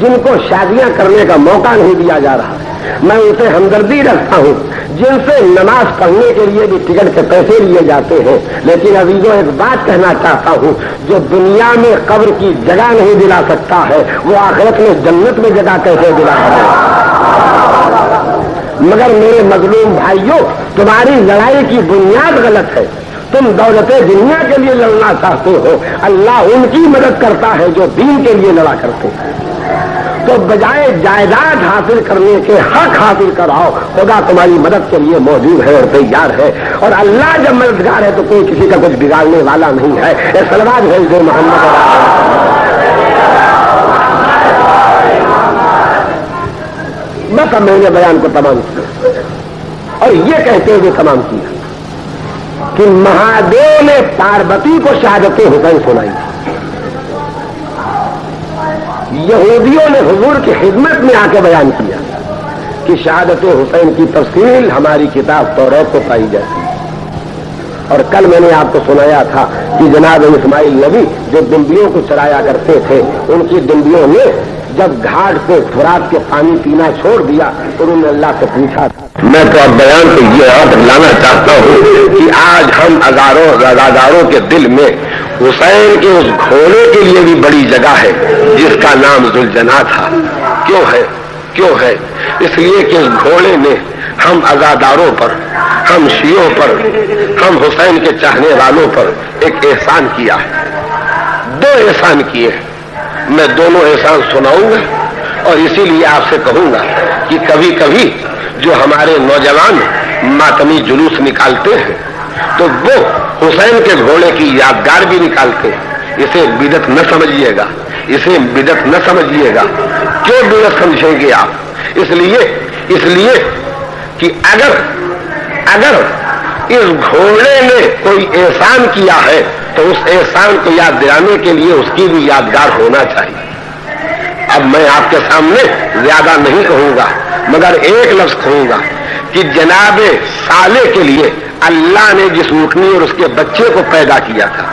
جن کو شادیاں کرنے کا موقع نہیں دیا جا رہا۔ میں ان سے ہمدردی رکھتا ہوں جن سے نماز پڑھنے کے لیے بھی ٹکٹ کے پیسے لیے جاتے ہیں۔ لیکن عزیزوں ایک بات کہنا چاہتا ہوں، جو دنیا میں قبر کی جگہ نہیں دلا سکتا ہے وہ آخرت میں جنت میں جگہ کیسے دلا سکتا ہے؟ مگر میرے مظلوم بھائیوں، تمہاری لڑائی کی بنیاد غلط ہے۔ تم دولت دنیا کے لیے لڑنا چاہتے ہو، اللہ ان کی مدد کرتا ہے جو دین کے لیے لڑا کرتے ہیں۔ تو بجائے جائیداد حاصل کرنے کے حق حاصل کراؤ، خدا تمہاری مدد کے لیے موجود ہے اور تیار ہے، اور اللہ جب مددگار ہے تو کوئی کسی کا کچھ بگاڑنے والا نہیں ہے۔ یہ صلوات ہے جو محمد بس اب میں نے بیان کو تمام کیا اور یہ کہتے ہوئے تمام کیا کہ مہادیو نے پاروتی کو شہادت حسین سنائی، یہودیوں نے حضور کی خدمت میں آ کے بیان کیا کہ شہادت حسین کی تفصیل ہماری کتاب توریت کو پائی جاتی ہے، اور کل میں نے آپ کو سنایا تھا کہ جناب اسماعیل نبی جو دمبیوں کو چرایا کرتے تھے، ان کی دمبیوں نے جب گھاٹ پہ فرات کے پانی پینا چھوڑ دیا تو انہوں نے اللہ سے پوچھا تھا۔ میں تو اب بیان کو یہ اور لانا چاہتا ہوں کہ آج ہم ازاداروں کے دل میں حسین کے اس گھوڑے کے لیے بھی بڑی جگہ ہے جس کا نام ذوالجناح تھا۔ کیوں ہے؟ اس لیے کہ اس گھوڑے نے ہم ازاداروں پر، ہم شیعوں پر، ہم حسین کے چاہنے والوں پر ایک احسان کیا ہے، 2 احسان کیے ہیں۔ میں دونوں احسان سناؤں گا اور اسی لیے آپ سے کہوں گا کہ کبھی کبھی جو ہمارے نوجوان ماتمی جلوس نکالتے ہیں تو وہ حسین کے گھوڑے کی یادگار بھی نکالتے ہیں۔ اسے بدعت نہ سمجھیے گا، اسے بدعت نہ سمجھیے گا۔ کیوں بدعت سمجھیں گے آپ؟ اس لیے کہ اگر اس گھوڑے نے کوئی احسان کیا ہے تو اس احسان کو یاد دلانے کے لیے اس کی بھی یادگار ہونا چاہیے۔ اب میں آپ کے سامنے زیادہ نہیں کہوں گا مگر ایک لفظ کہوں گا کہ جناب صالح کے لیے اللہ نے جس اونٹنی اور اس کے بچے کو پیدا کیا تھا،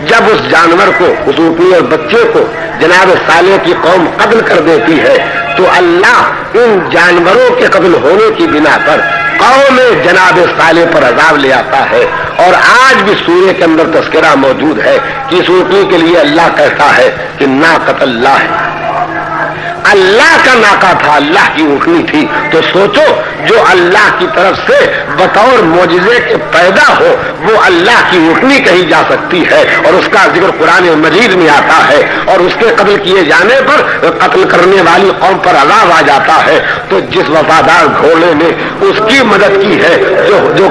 جب اس جانور کو، اس اونٹنی اور بچے کو جناب صالح کی قوم قتل کر دیتی ہے تو اللہ ان جانوروں کے قتل ہونے کی بنا پر قوم جناب صالح پر عذاب لے آتا ہے۔ اور آج بھی سورہ کے اندر تذکرہ موجود ہے کہ اس اونٹنی کے لیے اللہ کہتا ہے کہ ناقۃ اللہ ہے، اللہ کا ناکا تھا، اللہ کی اونٹنی تھی۔ تو سوچو جو اللہ کی طرف سے بطور معجزے کے پیدا ہو وہ اللہ کی اونٹنی کہی جا سکتی ہے اور اس کا ذکر قرآن مجید میں آتا ہے اور اس کے قتل کیے جانے پر قتل کرنے والی قوم پر عذاب آ جاتا ہے، تو جس وفادار گھوڑے نے اس کی مدد کی ہے جو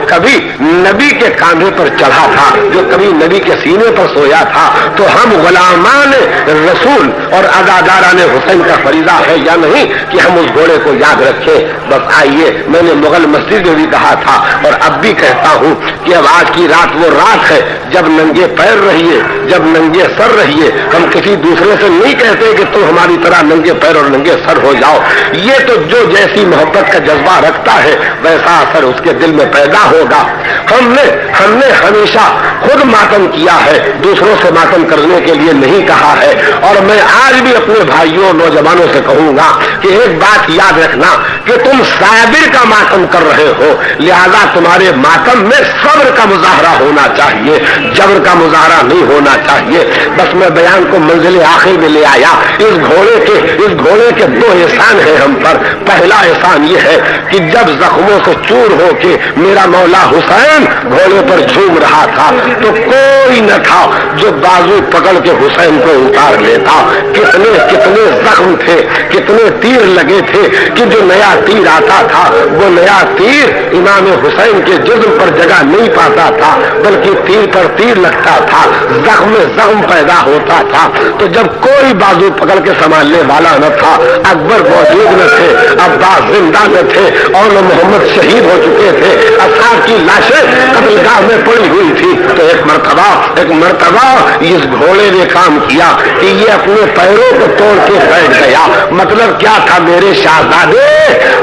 کبھی نبی کے کاندھے پر چڑھا تھا، جو کبھی نبی کے سینے پر سویا تھا، تو ہم غلامان رسول اور عزاداران حسین کا فریضہ ہے یا نہیں کہ ہم اس گھوڑے کو یاد رکھیں۔ بس آئیے، میں نے مغل مسجد میں بھی کہا تھا اور اب بھی کہتا ہوں کہ اب آج کی رات وہ رات ہے جب ننگے پیر رہیے، جب ننگے سر رہیے۔ ہم کسی دوسرے سے نہیں کہتے کہ تم ہماری طرح ننگے پیر اور ننگے سر ہو جاؤ، یہ تو جو جیسی محبت کا جذبہ رکھتا ہے ویسا اثر اس کے دل میں پیدا ہوگا۔ ہم نے ہمیشہ خود ماتم کیا ہے، دوسروں سے ماتم کرنے کے لیے نہیں کہا ہے۔ اور میں آج بھی اپنے بھائیوں نوجوانوں سے کہوں گا کہ ایک بات یاد رکھنا کہ تم صابر کا ماتم کر رہے ہو، لہذا تمہارے ماتم میں صبر کا مظاہرہ ہونا چاہیے، جبر کا مظاہرہ نہیں ہونا چاہیے۔ بس میں بیان کو منزل آخر میں لے آیا۔ اس گھوڑے کے 2 احسان ہیں ہم پر۔ پہلا احسان یہ ہے کہ جب زخموں سے چور ہو کے میرا مولا حسین گھوڑے پر جھوم رہا تھا تو کوئی نہ تھا جو بازو پکڑ کے حسین کو اتار لیتا۔ کتنے زخم تھے، کتنے تیر لگے تھے کہ جو نیا تیر آتا تھا وہ نیا تیر امام حسین کے جسم پر جگہ نہیں پاتا تھا بلکہ تیر پر تیر لگتا تھا، زخم میں زخم پیدا ہوتا تھا۔ تو جب کوئی بازو پکڑ کے سنبھالنے والا نہ تھا، اکبر موجود نہ تھے، عباس زندہ نہ تھے اور محمد شہید ہو چکے تھے، اصحاب کی لاشیں قتل گاہ میں پڑی ہوئی تھی، تو ایک مرتبہ اس گھوڑے نے کام کیا کہ یہ اپنے پیروں کو توڑ کے بیٹھ گیا۔ مطلب کیا تھا؟ میرے شہزادے،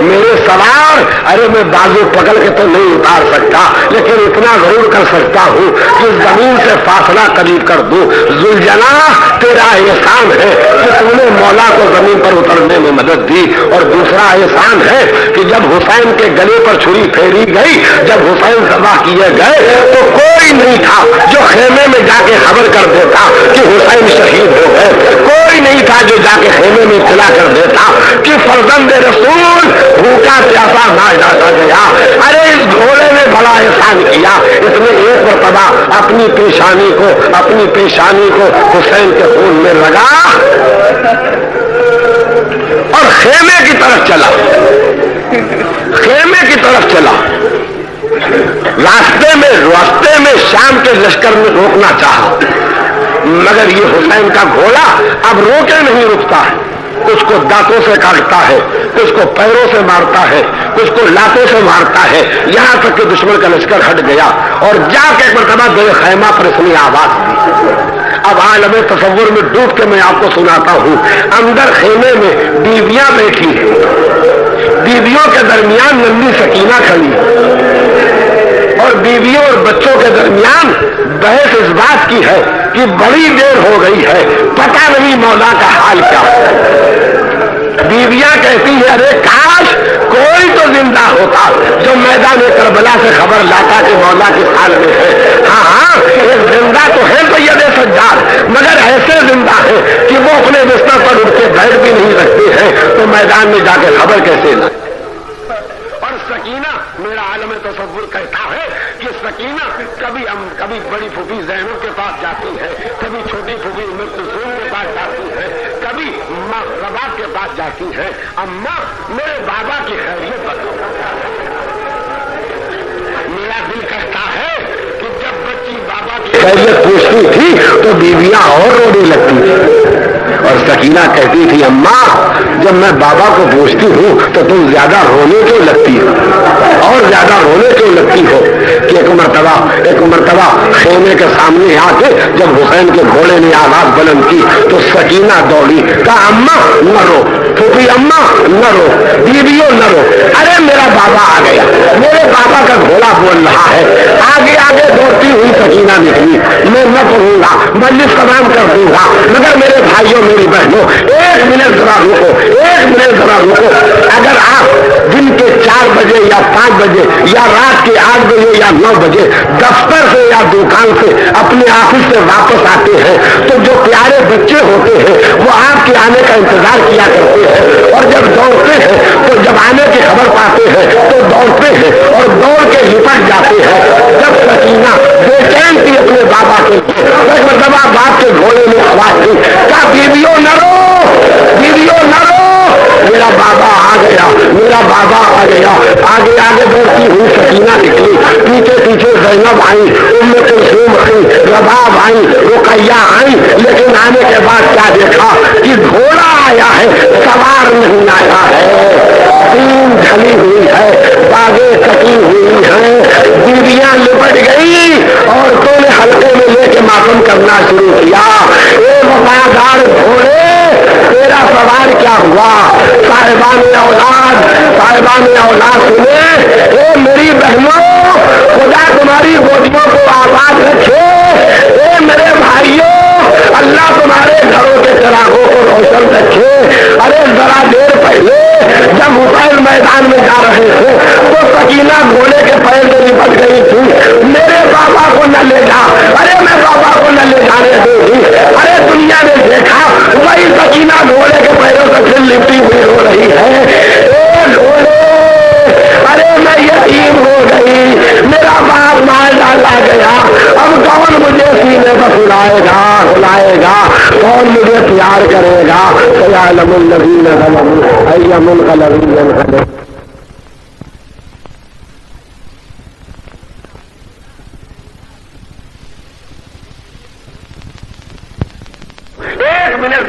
میرے سوار، ارے میں بازو پکڑ کے تو نہیں اتار سکتا لیکن اتنا ضرور کر سکتا ہوں کہ زمین سے فاصلہ قریب کر دوں۔ ذوالجناح تیرا احسان ہے کہ تم نے مولا کو زمین پر اترنے میں مدد دی، اور دوسرا احسان ہے کہ جب حسین کے گلے پر چھری پھیری گئی، جب حسین ذبح کیے گئے تو کوئی نہیں تھا جو خیمے میں جا کے خبر کر دیتا کہ حسین شہید ہو گئے، کوئی نہیں تھا جو جا کے خیمے میں اطلاع کر دیتا کہ فرزند رسول بھوکا پیاسا نہ ڈالا گیا۔ ارے اس گھوڑے نے بڑا احسان کیا، اس نے ایک مرتبہ اپنی پیشانی کو حسین کے خون میں لگا اور خیمے کی طرف چلا۔ راستے میں شام کے لشکر میں روکنا چاہا مگر یہ حسین کا گھوڑا اب روکے نہیں رکتا ہے، کچھ کو دانتوں سے کاٹتا ہے، کچھ کو پیروں سے مارتا ہے، کچھ کو لاتوں سے مارتا ہے، یہاں تک کہ دشمن کا لشکر ہٹ گیا اور جا کے ایک مرتبہ دو خیمہ پر اس نے آواز دی۔ اب عالم تصور میں ڈوب کے میں آپ کو سناتا ہوں۔ اندر خیمے میں بیویاں بیٹھی ہیں، بیویوں کے درمیان ننھی سکینہ کھڑی ہے اور بیویوں اور بچوں کے درمیان بحث اس بات کی ہے کہ بڑی دیر ہو گئی ہے، پتہ نہیں مولا کا حال کیا ہے۔ بیویاں کہتی ہیں ارے کاش کوئی تو زندہ ہوتا جو میدان کربلا سے خبر لاتا کہ مولا کس حال میں ہے۔ ہاں ایک زندہ تو ہے سید سجاد، مگر ایسے زندہ ہے کہ وہ اپنے بستر پر اٹھ کے بیٹھ بھی نہیں رکھتے ہیں، تو میدان میں جا کے خبر کیسے لائے؟ اور سکینہ میرا عالم تصور کہتا ہے کہ سکینہ کبھی بڑی پھوپھی زینب کے پاس جاتی ہے، کبھی چھوٹی پھوپھی ام کلثوم کے پاس جاتی ہے، کبھی ماں رباب کے پاس جاتی ہے، اماں میرے بابا کی خیریت بتاؤ۔ میرا دل کہتا ہے کہ جب بچی بابا کی خیریت پوچھتی تھی تو بیویاں اور رونے لگتی تھی، اور سکینہ کہتی تھی اماں جب میں بابا کو پوچھتی ہوں تو تم زیادہ رونے کیوں لگتی ہو، اور زیادہ رونے کیوں لگتی ہو؟ کہ ایک مرتبہ خیمے کے سامنے آ کے جب حسین کے گھوڑے نے آواز بلند کی تو سکینہ دوڑی، کہا اماں نہ رو، پھوپھی اماں نہ رو، بیویوں نہ رو، ارے میرا بابا آ گیا، میرے بابا کا گھوڑا بول رہا ہے۔ آگے آگے دوڑتی ہوئی سکینہ نکلی، میں نہ پڑھوں گا، مجلس تمام کر دوں گا، مگر میرے بھائیوں میری بہنوں ایک منٹ ذرا رکو، اگر آپ دن کے 4 بجے یا 5 بجے یا رات کے 8 بجے یا 9 بجے دفتر سے یا دکان سے اپنے آفس سے واپس آتے ہیں تو جو پیارے بچے ہوتے ہیں وہ آپ کے آنے کا انتظار کیا کرتے ہیں، اور جب دوڑتے ہیں تو جب آنے کی خبر پاتے ہیں تو دوڑتے ہیں اور دوڑ کے لپٹ جاتے ہیں۔ جب سکینہ بے چین تھی اپنے بابا کے لیے، ایک مرتبہ باپ کے گھوڑے میں آواز دی، کہا بیویوں نہ رو، میرا بابا آ گیا، میرا بابا آ گیا۔ آگے آگے دوڑتی ہوئی سکینہ نکلی، پیچھے پیچھے زینب آئی، ام کلثوم آئی، رباب آئی، رقیہ آئی، لیکن آنے کے بعد کیا دیکھا کہ گھوڑا آیا ہے، سوار نہیں آیا ہے۔ تین ڈھلی ہوئی ہے، باغیں کٹی ہوئی ہیں، بیویاں لپٹ گئی، عورتوں نے حلقے میں لے کے ماتم کرنا شروع کیا۔ اے وفادار گھوڑے تیرا سوار کیا ہوا؟ صاحبان اولاد سنے، اے میری بہنوں خدا تمہاری گودیوں کو آباد رکھے، اے میرے بھائیوں اللہ تمہارے گھروں کے چراغوں کو روشن رکھے۔ ارے ذرا دیر پہلے جب حسین میدان میں جا رہے تھے تو سکینہ گھوڑے کے پیر سے لپٹ گئی تھی، میرے بابا کو نہ لے جا، ارے میں بابا کو نہ لے جانے دے گی۔ ارے دنیا نے دیکھا وہی سکینہ گھوڑے کے پیروں سے پھر لپٹی ہوئی ہو رہی ہے۔ اے گھوڑے ارے میں یتیم ہو گئی، میرا باپ مار ڈالا گیا، اب کون مجھے سینے پر ہلائے گا، کون مجھے پیار کرے گا؟ سیعلم الذین ظلموا ای منقلب ینقلبون۔ ایک منٹ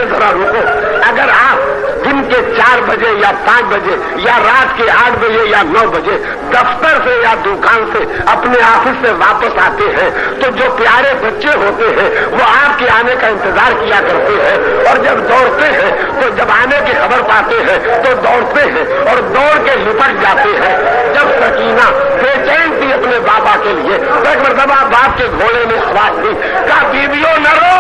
ذرا رکو، اگر آپ دن کے 4 بجے یا 5 بجے یا رات کے 8 بجے یا 9 بجے دفتر سے یا دکان سے اپنے آفس سے واپس آتے ہیں تو جو پیارے بچے ہوتے ہیں وہ آپ کے آنے کا انتظار کیا کرتے ہیں، اور جب دوڑتے ہیں تو جب آنے کی خبر پاتے ہیں تو دوڑتے ہیں اور دوڑ کے لپٹ جاتے ہیں۔ جب سکینہ بے چین تھی اپنے بابا کے لیے تو ایک مرتبہ باپ کے گھوڑے نے آواز دی، کہا بیویوں نہ رو،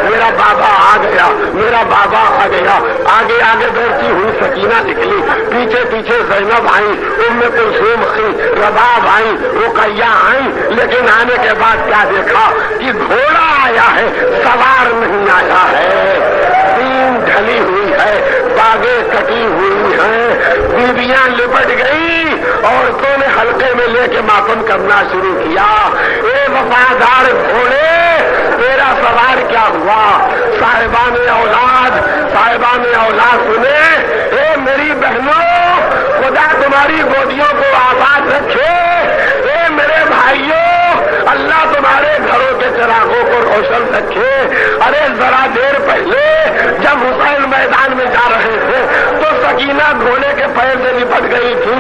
میرا بابا آ گیا، میرا بابا آ گیا۔ آگے آگے دوڑتی ہوئی سکینہ نکلی، پیچھے پیچھے زینب آئی، ام کلثوم آئی، رباب آئی، رقیہ آئی، لیکن آنے کے بعد کیا دیکھا کہ گھوڑا آیا ہے، سوار نہیں آیا ہے۔ تین ڈھلی ہوئی ہے، باغیں کٹی ہوئی ہیں، بیویاں لپٹ گئی، عورتوں نے حلقے میں لے کے ماتم کرنا شروع کیا۔ اے وفادار گھوڑے تیرا سوار کیا ہوا؟ صاحبان اولاد سنے، اے میری بہنوں خدا تمہاری گودیوں کو آباد رکھے، اے میرے بھائیوں اللہ تمہارے گھروں کے چراغوں کو روشن رکھے۔ ارے ذرا دیر پہلے جب حسین میدان میں جا رہے تھے تو سکینہ گھوڑے کے پیر سے لپٹ گئی تھی،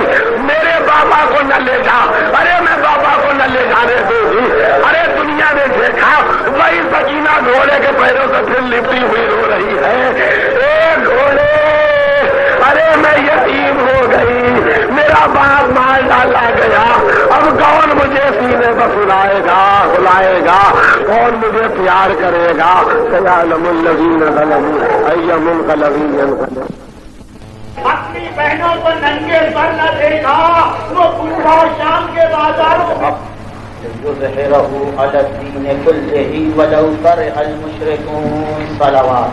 میرے بابا کو نہ لے جا، ارے میں بابا کو نہ لے جانے دوں گی۔ ارے دنیا نے دیکھا وہی سکینہ گھوڑے کے پیروں سے پھر لپٹی ہوئی ہو رہی ہے۔ اے گھوڑے ارے میں یتیم ہو گئی، میرا باغ مار ڈالا گیا، اب کون مجھے سینے پر سلائے گا، کون مجھے پیار کرے گا؟ سیعلم الذین ظلموا ای منقلب ینقلبون۔ اپنی بہنوں کو ننگے سر نہ دیکھا، وہ پورا شام کے بازاروں یظہرہ علی الدین کلہ ولو کرہ المشرکون۔ صلوات